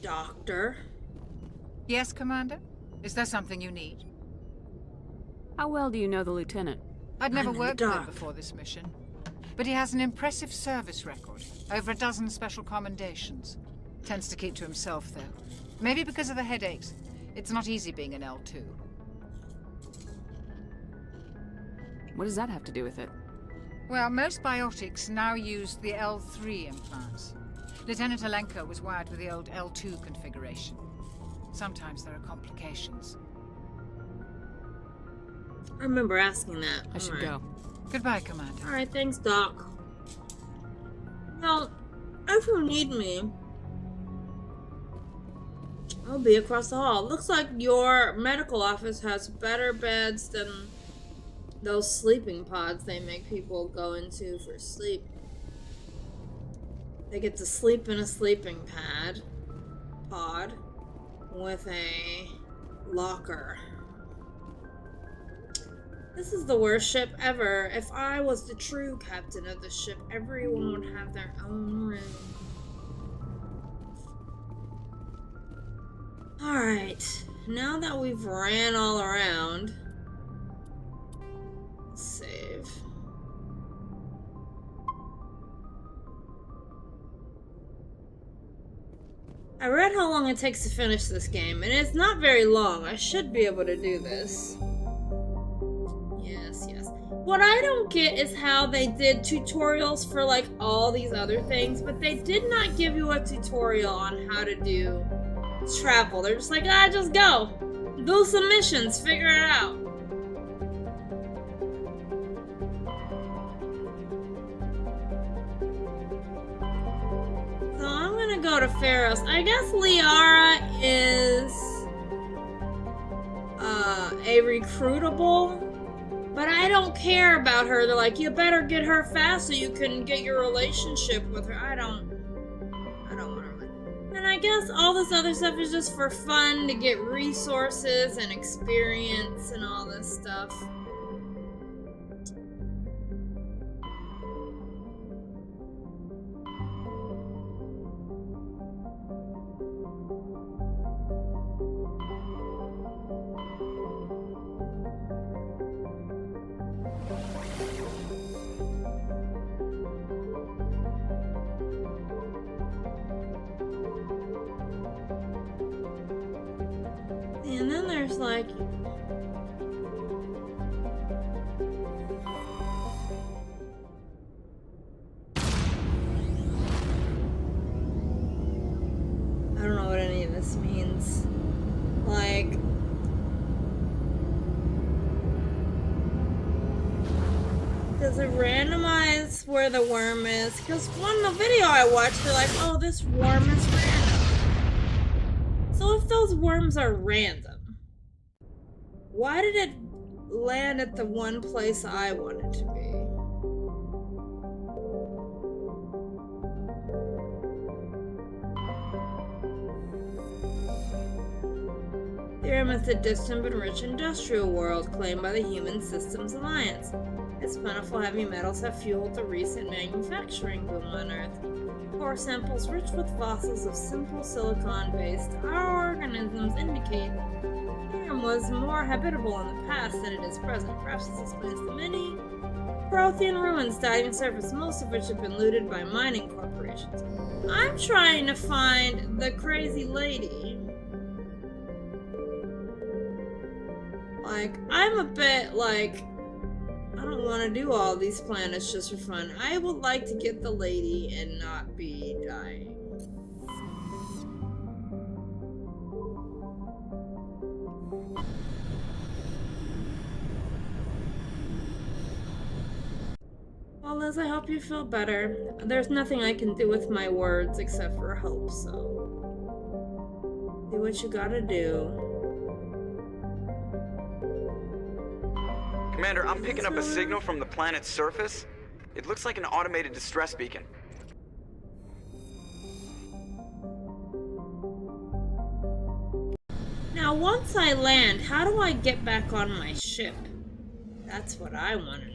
Doctor? Yes, Commander? Is there something you need? How well do you know the lieutenant? I'd never worked with him before this mission. But he has an impressive service record. Over a dozen special commendations. Tends to keep to himself, though. Maybe because of the headaches. It's not easy being an L2. What does that have to do with it? Well, most biotics now use the L3 implants. Lieutenant Alenko was wired with the old L2 configuration. Sometimes there are complications. I remember asking that. I should go. Goodbye, Commander. Alright, thanks, Doc. Now, if you need me, I'll be across the hall. Looks like your medical office has better beds than those sleeping pods they make people go into for sleep. They get to sleep in a sleeping pod with a locker. This is the worst ship ever. If I was the true captain of the ship, everyone would have their own room. Alright, now that we've ran all around, let's save. I read how long it takes to finish this game, and it's not very long. I should be able to do this. Yes. What I don't get is how they did tutorials for like all these other things, but they did not give you a tutorial on how to do travel. They're just like, just go. Do some missions, figure it out. So I'm gonna go to Pharos. I guess Liara is a recruitable. But I don't care about her. They're like, you better get her fast so you can get your relationship with her. I don't want her. And I guess all this other stuff is just for fun, to get resources and experience and all this stuff. And then there's like... this means. Like, does it randomize where the worm is? Because one the video I watched, they're like, oh, this worm is random. So if those worms are random, why did it land at the one place I wanted to be? Therum is the distant but rich industrial world claimed by the Human Systems Alliance. Its plentiful heavy metals have fueled the recent manufacturing boom on Earth. Core samples rich with fossils of simple silicon-based organisms indicate Therum was more habitable in the past than it is present. Perhaps this explains the many Prothean ruins dotting the surface, most of which have been looted by mining corporations. I'm trying to find the crazy lady. Like, I'm a bit like, I don't want to do all these planets just for fun. I would like to get the lady and not be dying. Well, Liz, I hope you feel better. There's nothing I can do with my words except for hope, so do what you gotta do. Commander, I'm picking up a signal from the planet's surface. It looks like an automated distress beacon. Now, once I land, how do I get back on my ship? That's what I want to know.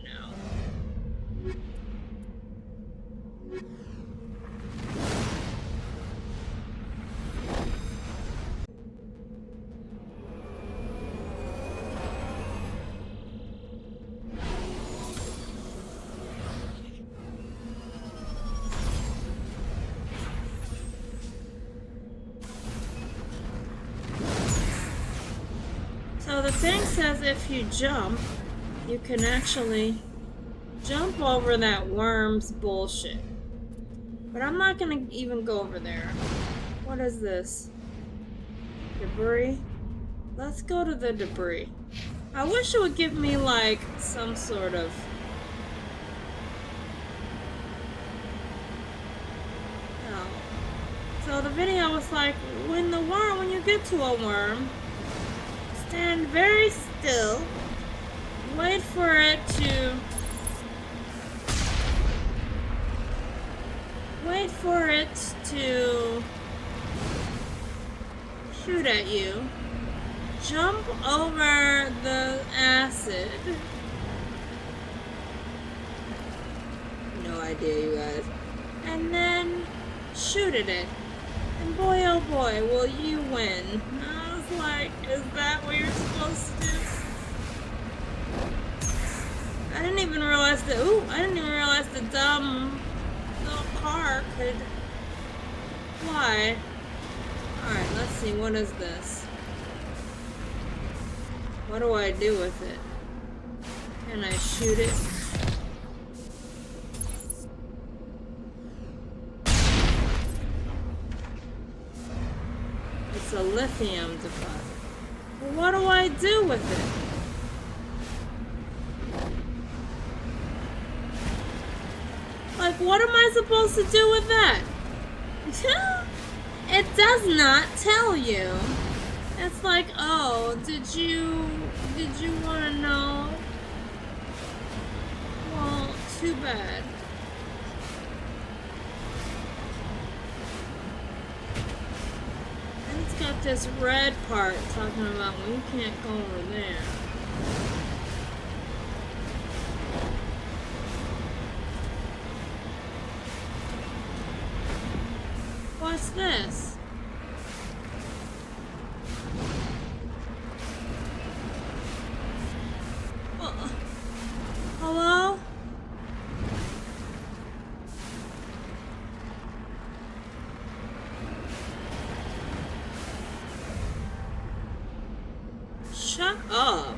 So the thing says if you jump, you can actually jump over that worm's bullshit. But I'm not gonna even go over there. What is this? Debris? Let's go to the debris. I wish it would give me like some sort of... No. So the video was like, when you get to a worm, stand very still, wait for it to shoot at you, jump over the acid. No idea, you guys. And then shoot at it. And boy, oh boy, will you win. I was like, is that what you're supposed to do? I didn't even realize the dumb little car could fly. Alright, let's see, what is this? What do I do with it? Can I shoot it? It's a lithium deposit. Well, what do I do with it? Like, what am I supposed to do with that? It does not tell you. It's like, oh, did you want to know? Well, too bad. And it's got this red part talking about, well, you can't go over there. What's this? Hello? Shut up.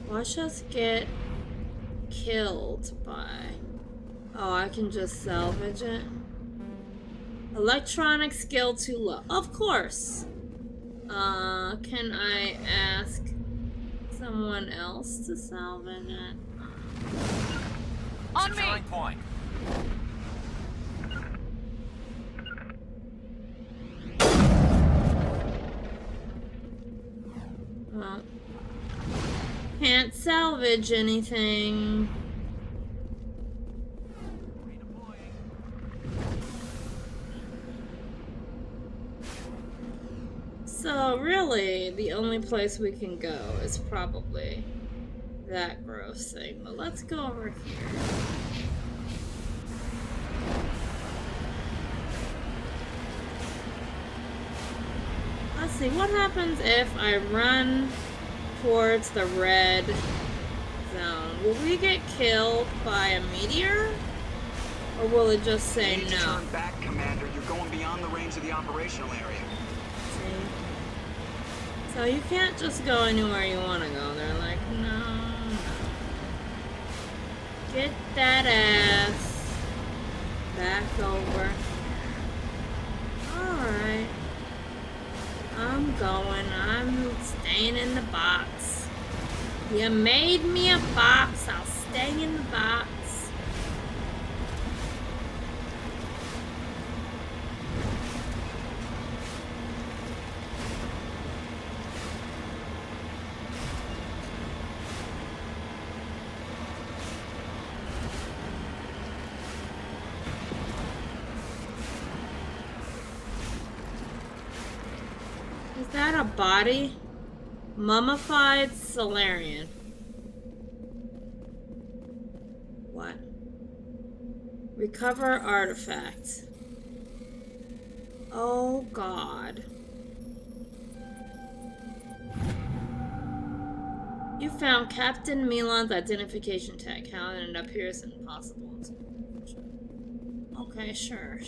Watch us get killed by... Oh, I can just salvage it. Electronic skill too low. Of course. Can I ask someone else to salvage it? On me! Point. Well, can't salvage anything. So really, the only place we can go is probably that gross thing. But let's go over here. Let's see, what happens if I run towards the red zone? Will we get killed by a meteor? Or will it just say no? Turn back, Commander. You're going beyond the range of the operational area. So you can't just go anywhere you want to go. They're like, no, no. Get that ass back over. Alright. I'm going. I'm staying in the box. You made me a box. I'll stay in the box. Is that a body? Mummified Salarian. What? Recover artifact. Oh God. You found Captain Milan's identification tag. How it ended up here is impossible. Okay, sure.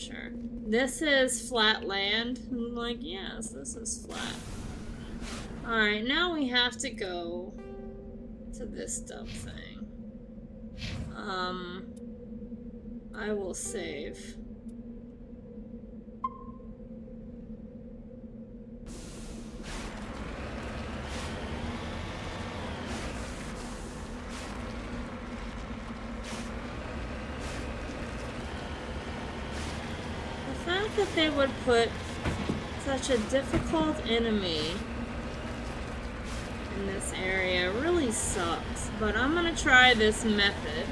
This is flat land. I'm like, yes, this is flat. Alright, now we have to go to this dumb thing. I will save. The fact that they would put such a difficult enemy in this area really sucks, but I'm gonna try this method.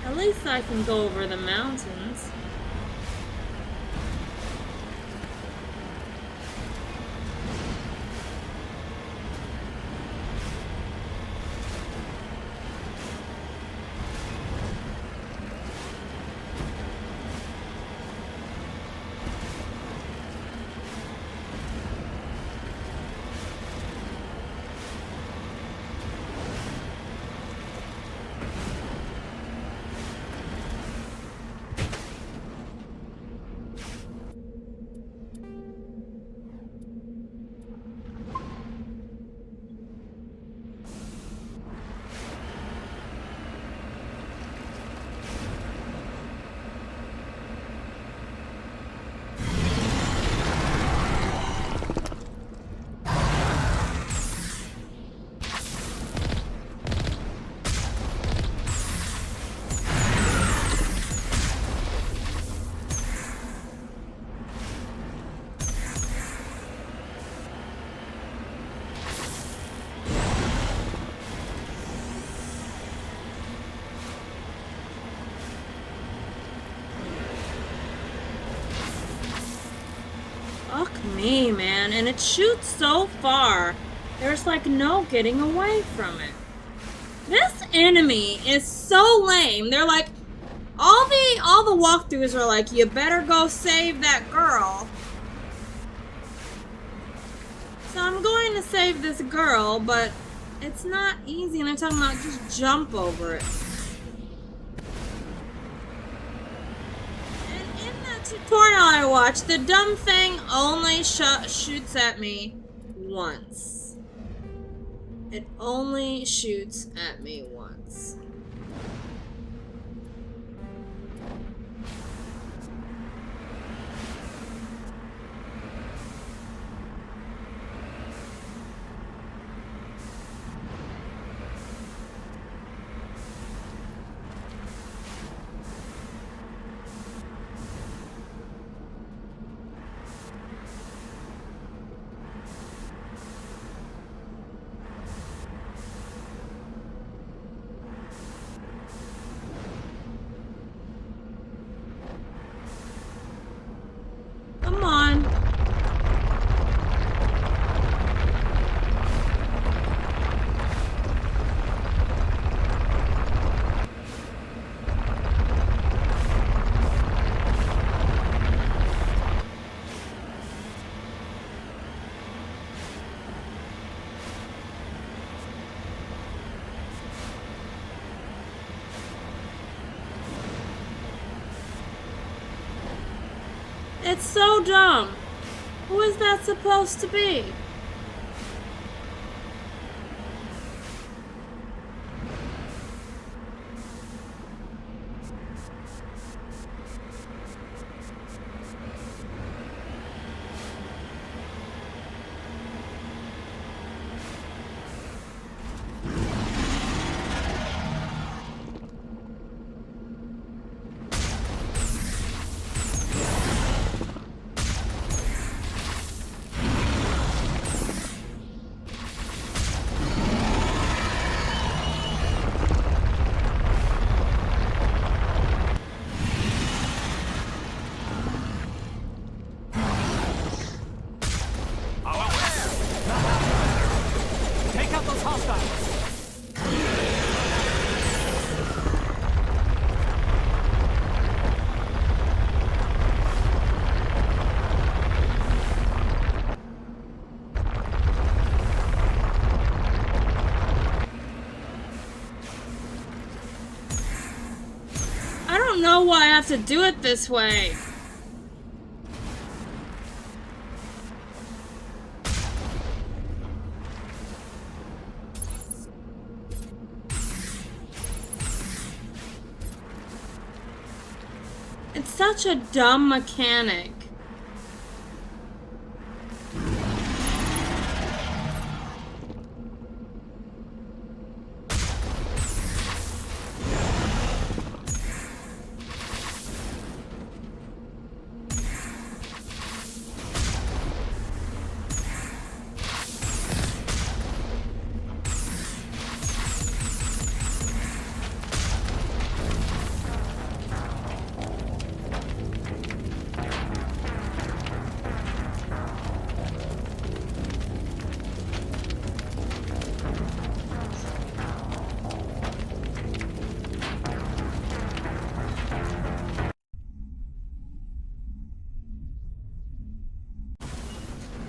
At least I can go over the mountains. Fuck me, man. And it shoots so far. There's like no getting away from it. This enemy is so lame. They're like, all the walkthroughs are like, you better go save that girl. So I'm going to save this girl, but it's not easy. And they're talking about just jump over it. And in that tutorial I watched, the dumb thing only shoots at me once. It only shoots at me once. Come on. It's so dumb. Who is that supposed to be? Take out those hostiles! I don't know why I have to do it this way. It's such a dumb mechanic.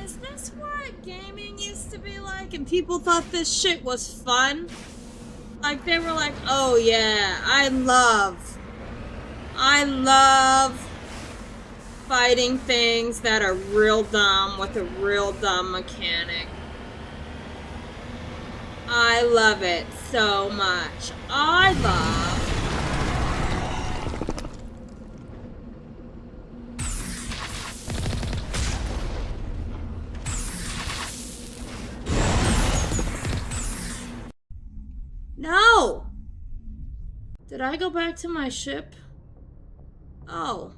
Is this what gaming used to be like and people thought this shit was fun? Like they were like, oh yeah, I love fighting things that are real dumb with a real dumb mechanic. I love it so much. I love... No! Did I go back to my ship? Oh.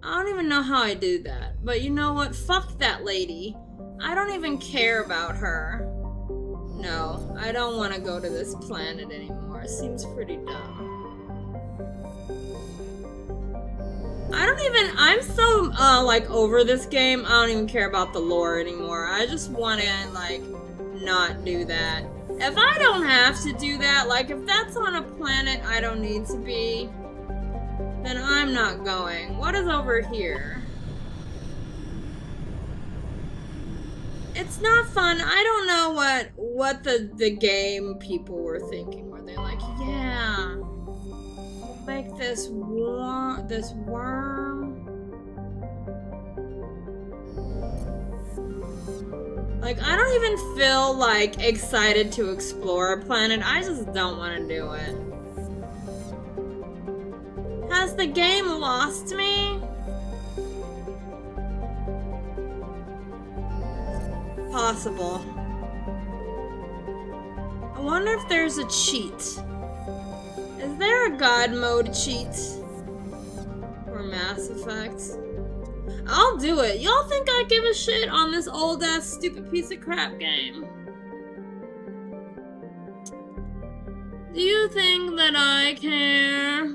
I don't even know how I do that. But you know what? Fuck that lady. I don't even care about her. No, I don't want to go to this planet anymore. It seems pretty dumb. I'm so, like, over this game. I don't even care about the lore anymore. I just want to, like, not do that. If I don't have to do that, like, if that's on a planet I don't need to be, then I'm not going. What is over here? It's not fun. I don't know what the game people were thinking. Were they like, yeah, we'll make this worm Like, I don't even feel, like, excited to explore a planet. I just don't want to do it. Has the game lost me? Possible. I wonder if there's a cheat. Is there a God mode cheat? For Mass Effect? I'll do it. Y'all think I give a shit on this old ass stupid piece of crap game? Do you think that I care?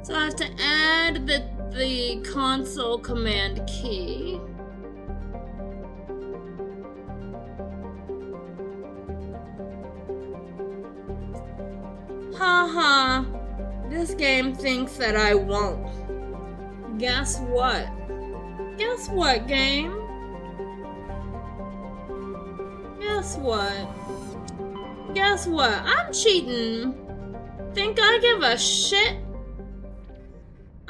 So I have to add the console command key. Haha. This game thinks that I won't. Guess what? Guess what, game? Guess what? Guess what? I'm cheating. Think I give a shit?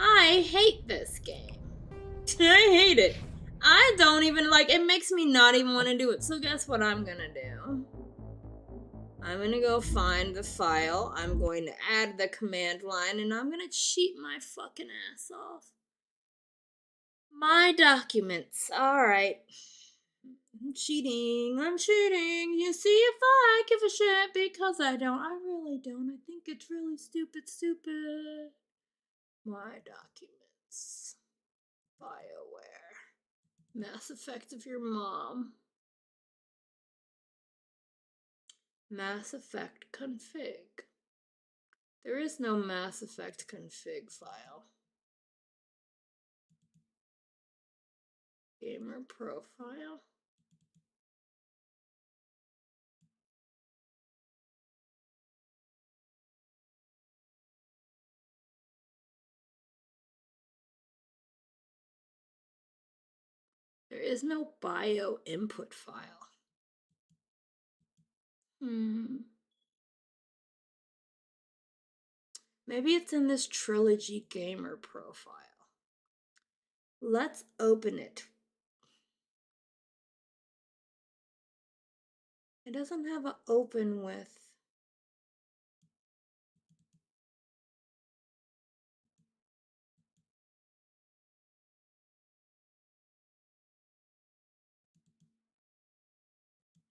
I hate this game. I hate it. I don't even like it. Makes me not even want to do it. So guess what I'm gonna do? I'm gonna go find the file. I'm going to add the command line and I'm gonna cheat my fucking ass off. My documents. Alright. I'm cheating. I'm cheating. You see if I give a shit because I don't. I really don't. I think it's really stupid. My documents. BioWare. Mass Effect of your mom. Mass Effect config. There is no Mass Effect config file. Gamer profile. There is no bio input file. Maybe it's in this Trilogy Gamer profile. Let's open it. It doesn't have an open with.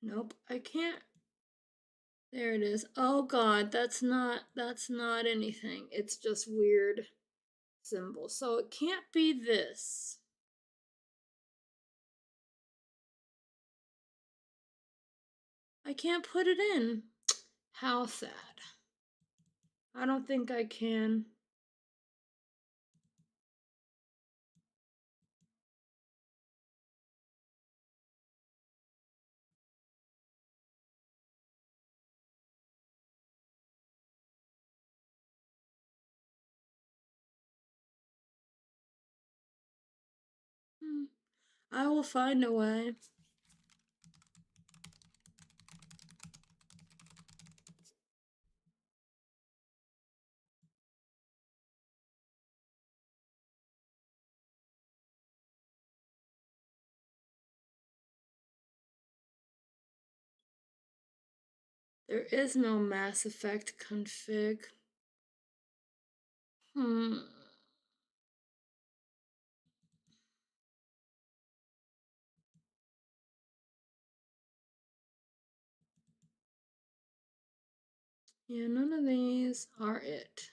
Nope, I can't. There it is. Oh god, that's not anything. It's just weird symbols. So it can't be this. I can't put it in. How sad. I don't think I can. I will find a way. There is no Mass Effect config. Yeah, none of these are it.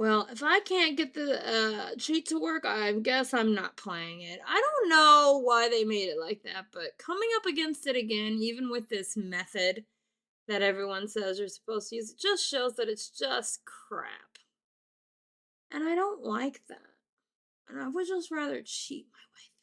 Well, if I can't get the cheat to work, I guess I'm not playing it. I don't know why they made it like that, but coming up against it again, even with this method that everyone says you're supposed to use, it just shows that it's just crap. And I don't like that. And I would just rather cheat my way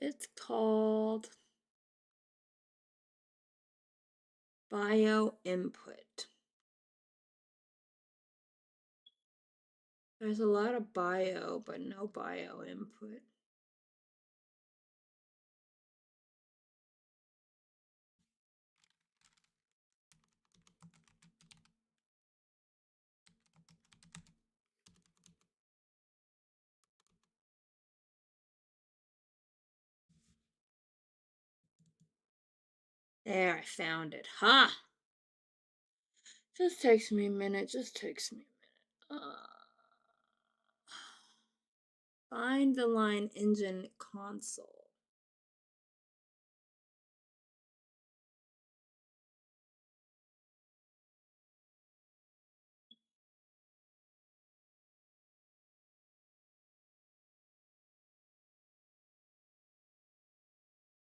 It's called bio input. There's a lot of bio, but no bio input. There, I found it. Huh? Just takes me a minute. Find the line engine console.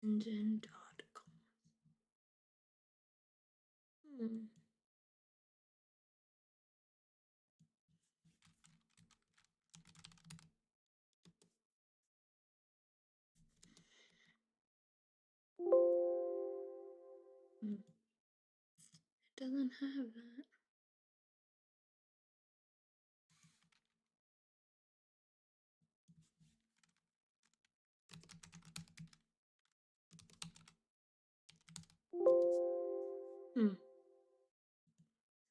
Engine.com. It doesn't have that.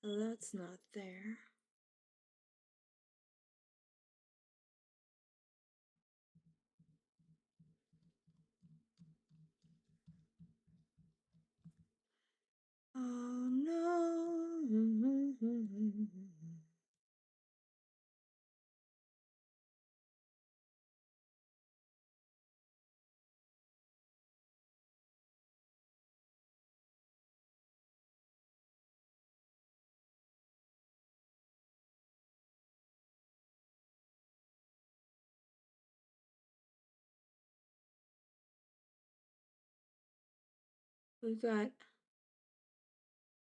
So that's not there. Oh no. We got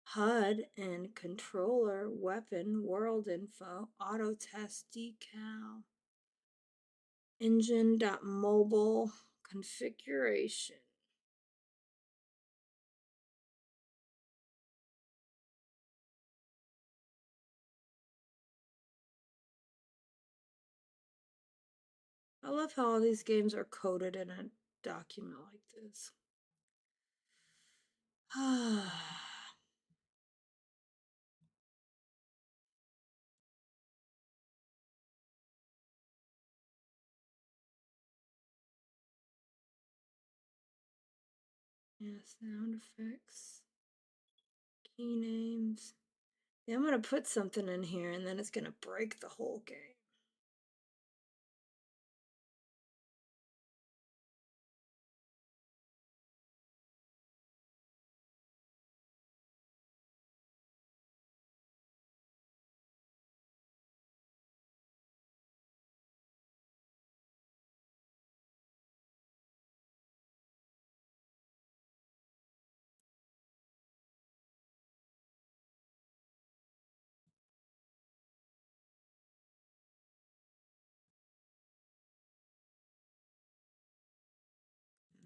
HUD and controller, weapon, world info, auto test decal, engine.mobile, configuration. I love how all these games are coded in a document like this. Yeah, sound effects, key names. Yeah, I'm gonna put something in here and then it's gonna break the whole game.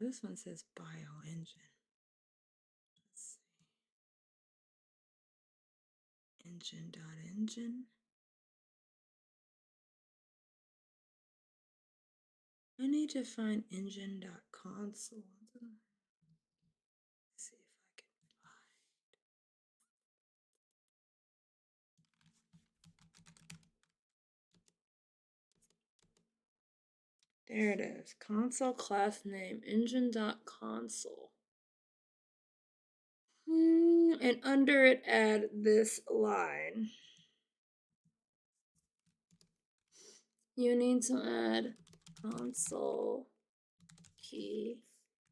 This one says bioengine. Let's see. engine. I need to find engine.console. See if I can find. There it is. Console class name engine.console. And under it, add this line. You need to add console key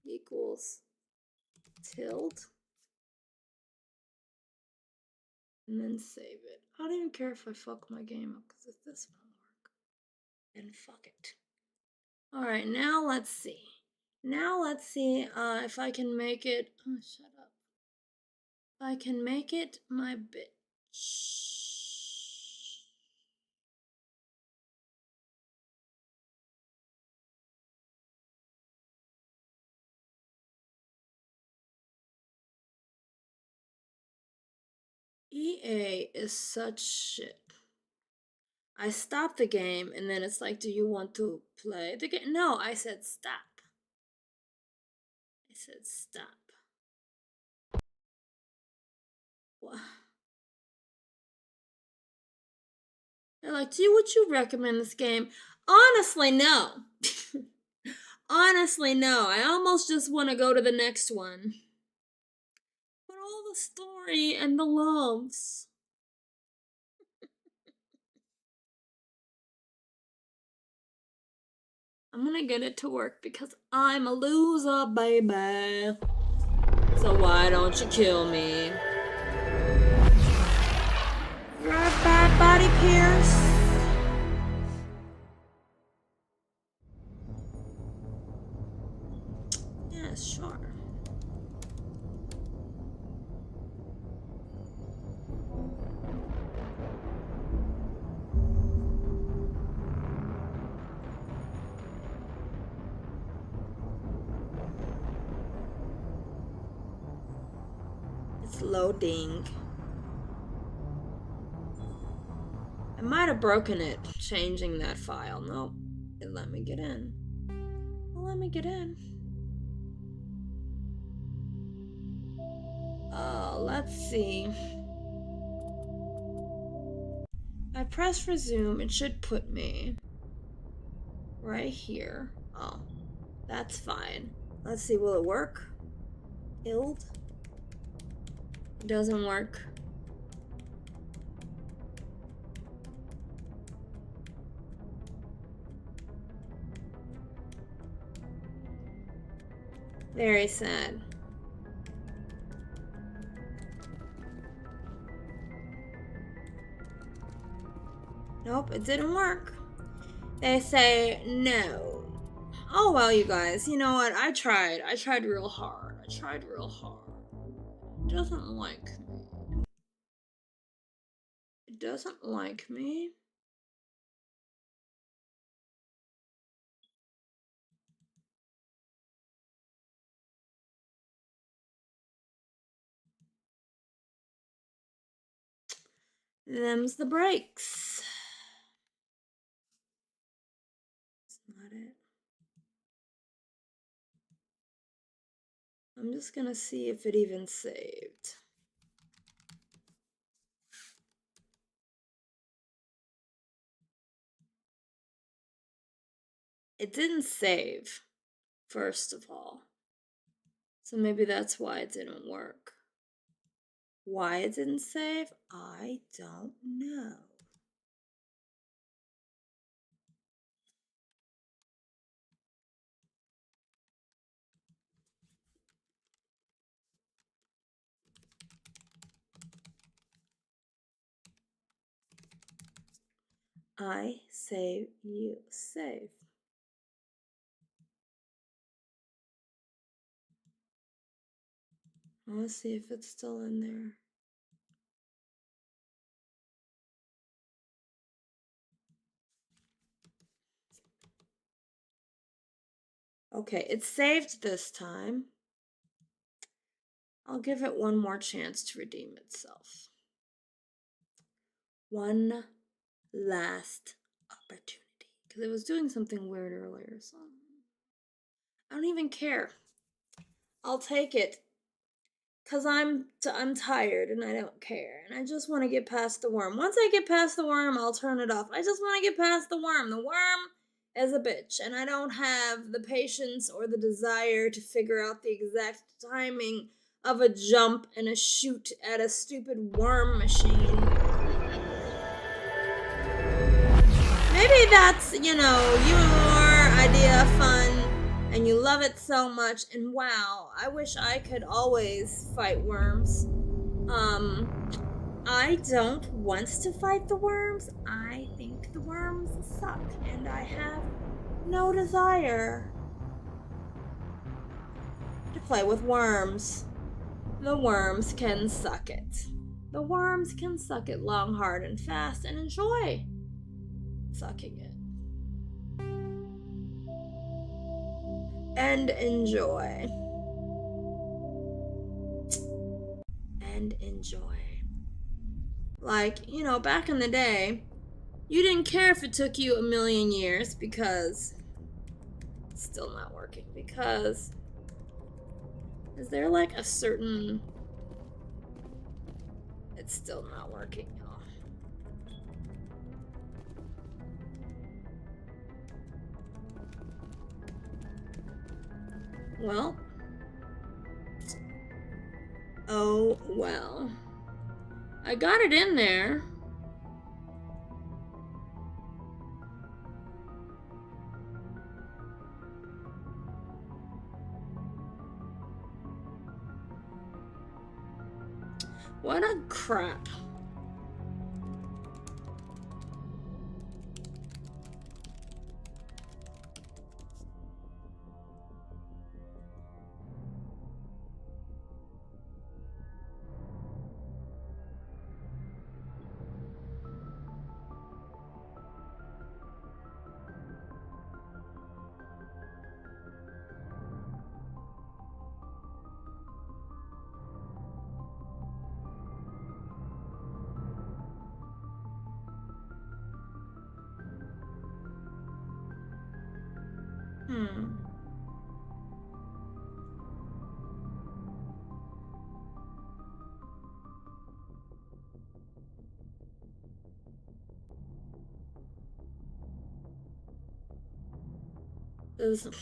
equals tilde. And then save it. I don't even care if I fuck my game up because if this won't work, then fuck it. Alright, now let's see. If I can make it. Oh, shut up. If I can make it my bitch. EA is such shit. I stopped the game and then it's like, do you want to play the game? No, I said stop. What? They're like, would you recommend this game? Honestly, no. Honestly, no. I almost just want to go to the next one. But all the story and the loves. I'm gonna get it to work because I'm a loser, baby. So why don't you kill me? You're a bad body, Pierce. Yeah, sure. It's loading. I might have broken it changing that file. Nope. It let me get in. Well, let me get in. Let's see. I press resume. It should put me right here. Oh, that's fine. Let's see. Will it work? It doesn't work. Very sad. Nope, it didn't work. They say no. Oh well, you guys, you know what? I tried real hard. It doesn't like me. It doesn't like me. Them's the breaks. That's not it. I'm just gonna see if it even saved. It didn't save, first of all. So maybe that's why it didn't work. Why it didn't save? I don't know. I save, you save. Let's see if it's still in there. Okay, it's saved this time. I'll give it one more chance to redeem itself. One last opportunity. Because it was doing something weird earlier, so I don't even care. I'll take it. Because I'm tired and I don't care. And I just want to get past the worm. Once I get past the worm, I'll turn it off. I just want to get past the worm. The worm is a bitch. And I don't have the patience or the desire to figure out the exact timing of a jump and a shoot at a stupid worm machine. Maybe that's, your idea of fun. And you love it so much, and wow, I wish I could always fight worms. I don't want to fight the worms. I think the worms suck, and I have no desire to play with worms. The worms can suck it. The worms can suck it long, hard, and fast, and enjoy sucking it. And enjoy. And enjoy. Like, back in the day, you didn't care if it took you 1,000,000 years because it's still not working. Because is there like a certain... It's still not working, y'all. Well. Oh, well. I got it in there. What a crap.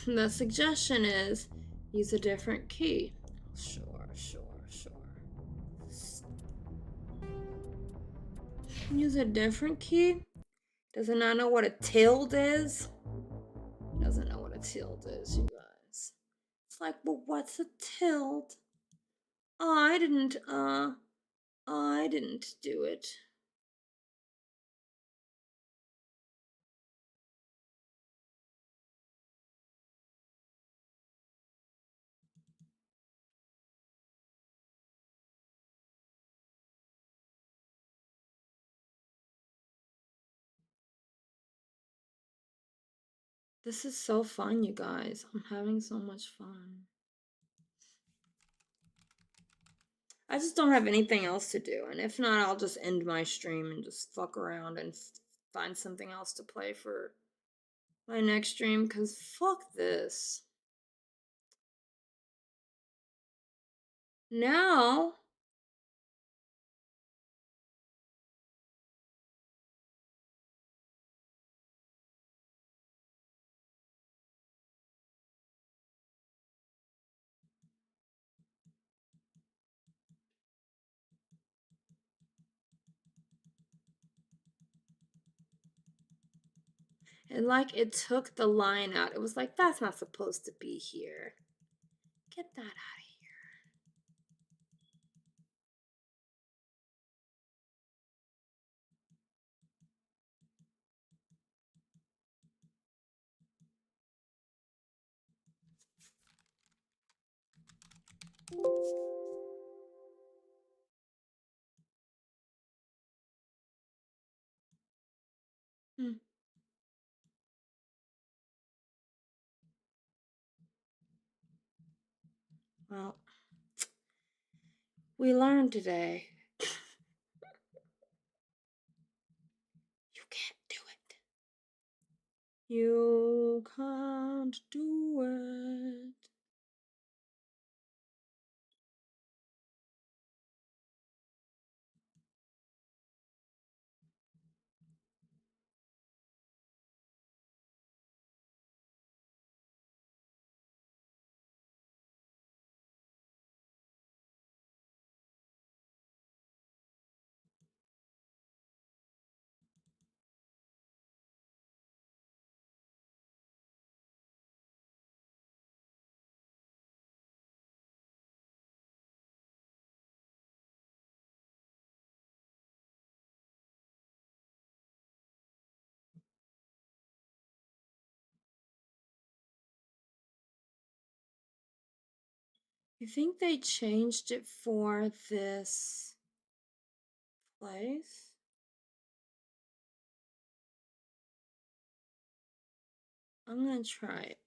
The suggestion is use a different key. Sure. Use a different key? Does it not know what a tilde is? Doesn't know what a tilde is, you guys. It's like, well, what's a tilde? I didn't do it. This is so fun, you guys. I'm having so much fun. I just don't have anything else to do, and if not, I'll just end my stream and just fuck around and find something else to play for my next stream, because fuck this. Now... And like it took the line out. It was like, that's not supposed to be here. Get that out of here. Well, we learned today can't do it. You can't do it. You think they changed it for this place? I'm gonna try it.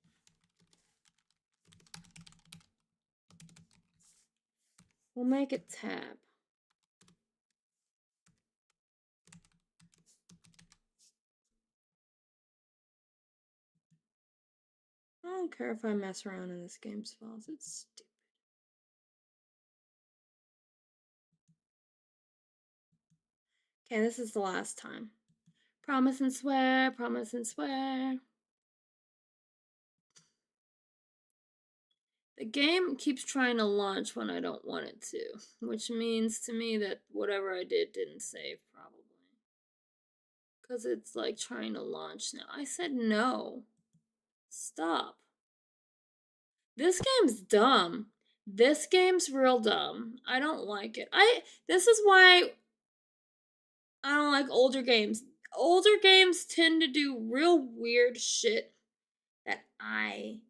We'll make it tab. I don't care if I mess around in this game's files. It's stupid. Okay, this is the last time. Promise and swear, promise and swear. The game keeps trying to launch when I don't want it to, which means to me that whatever I did didn't save, probably. Because it's like trying to launch now. I said no. Stop. This game's dumb. This game's real dumb. I don't like it. This is why I don't like older games. Older games tend to do real weird shit that I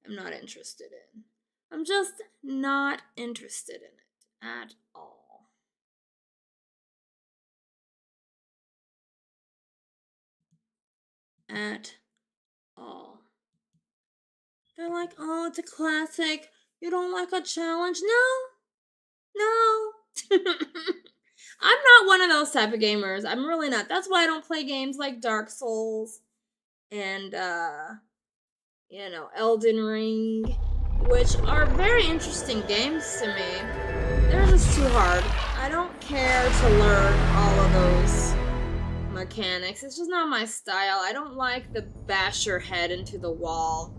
am not interested in. I'm just not interested in it at all. At all. They're like, oh, it's a classic. You don't like a challenge? No. I'm not one of those type of gamers. I'm really not. That's why I don't play games like Dark Souls and, Elden Ring, which are very interesting games to me. They're just too hard. I don't care to learn all of those mechanics. It's just not my style. I don't like the bash your head into the wall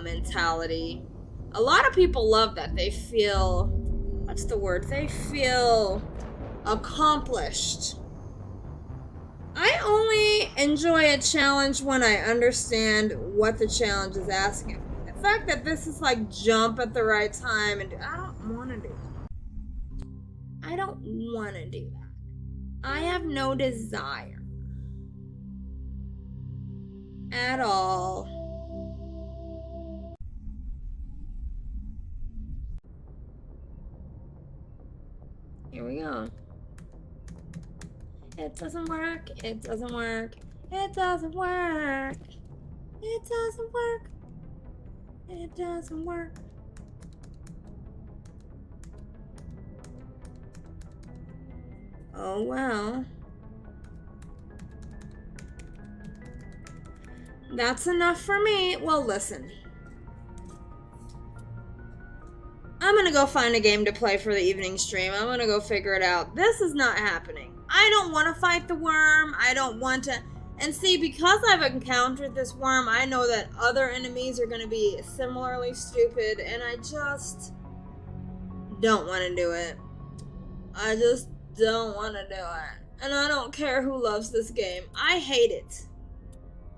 mentality. A lot of people love that. They feel, what's the word? They feel accomplished. I only enjoy a challenge when I understand what the challenge is asking. The fact that this is like jump at the right time, and I don't want to do that. I don't want to do that. I have no desire at all. Here we go. It doesn't work. It doesn't work. It doesn't work. It doesn't work. It doesn't work. Oh well. That's enough for me. Well, listen. I'm gonna go find a game to play for the evening stream. I'm gonna go figure it out. This is not happening. I don't want to fight the worm. I don't want to... And see, because I've encountered this worm, I know that other enemies are gonna be similarly stupid, and I just don't want to do it. I just don't want to do it. And I don't care who loves this game. I hate it.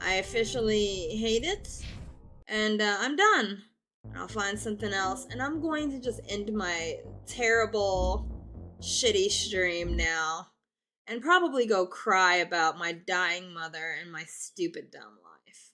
I officially hate it. And I'm done. I'll find something else, and I'm going to just end my terrible, shitty stream now, and probably go cry about my dying mother and my stupid dumb life.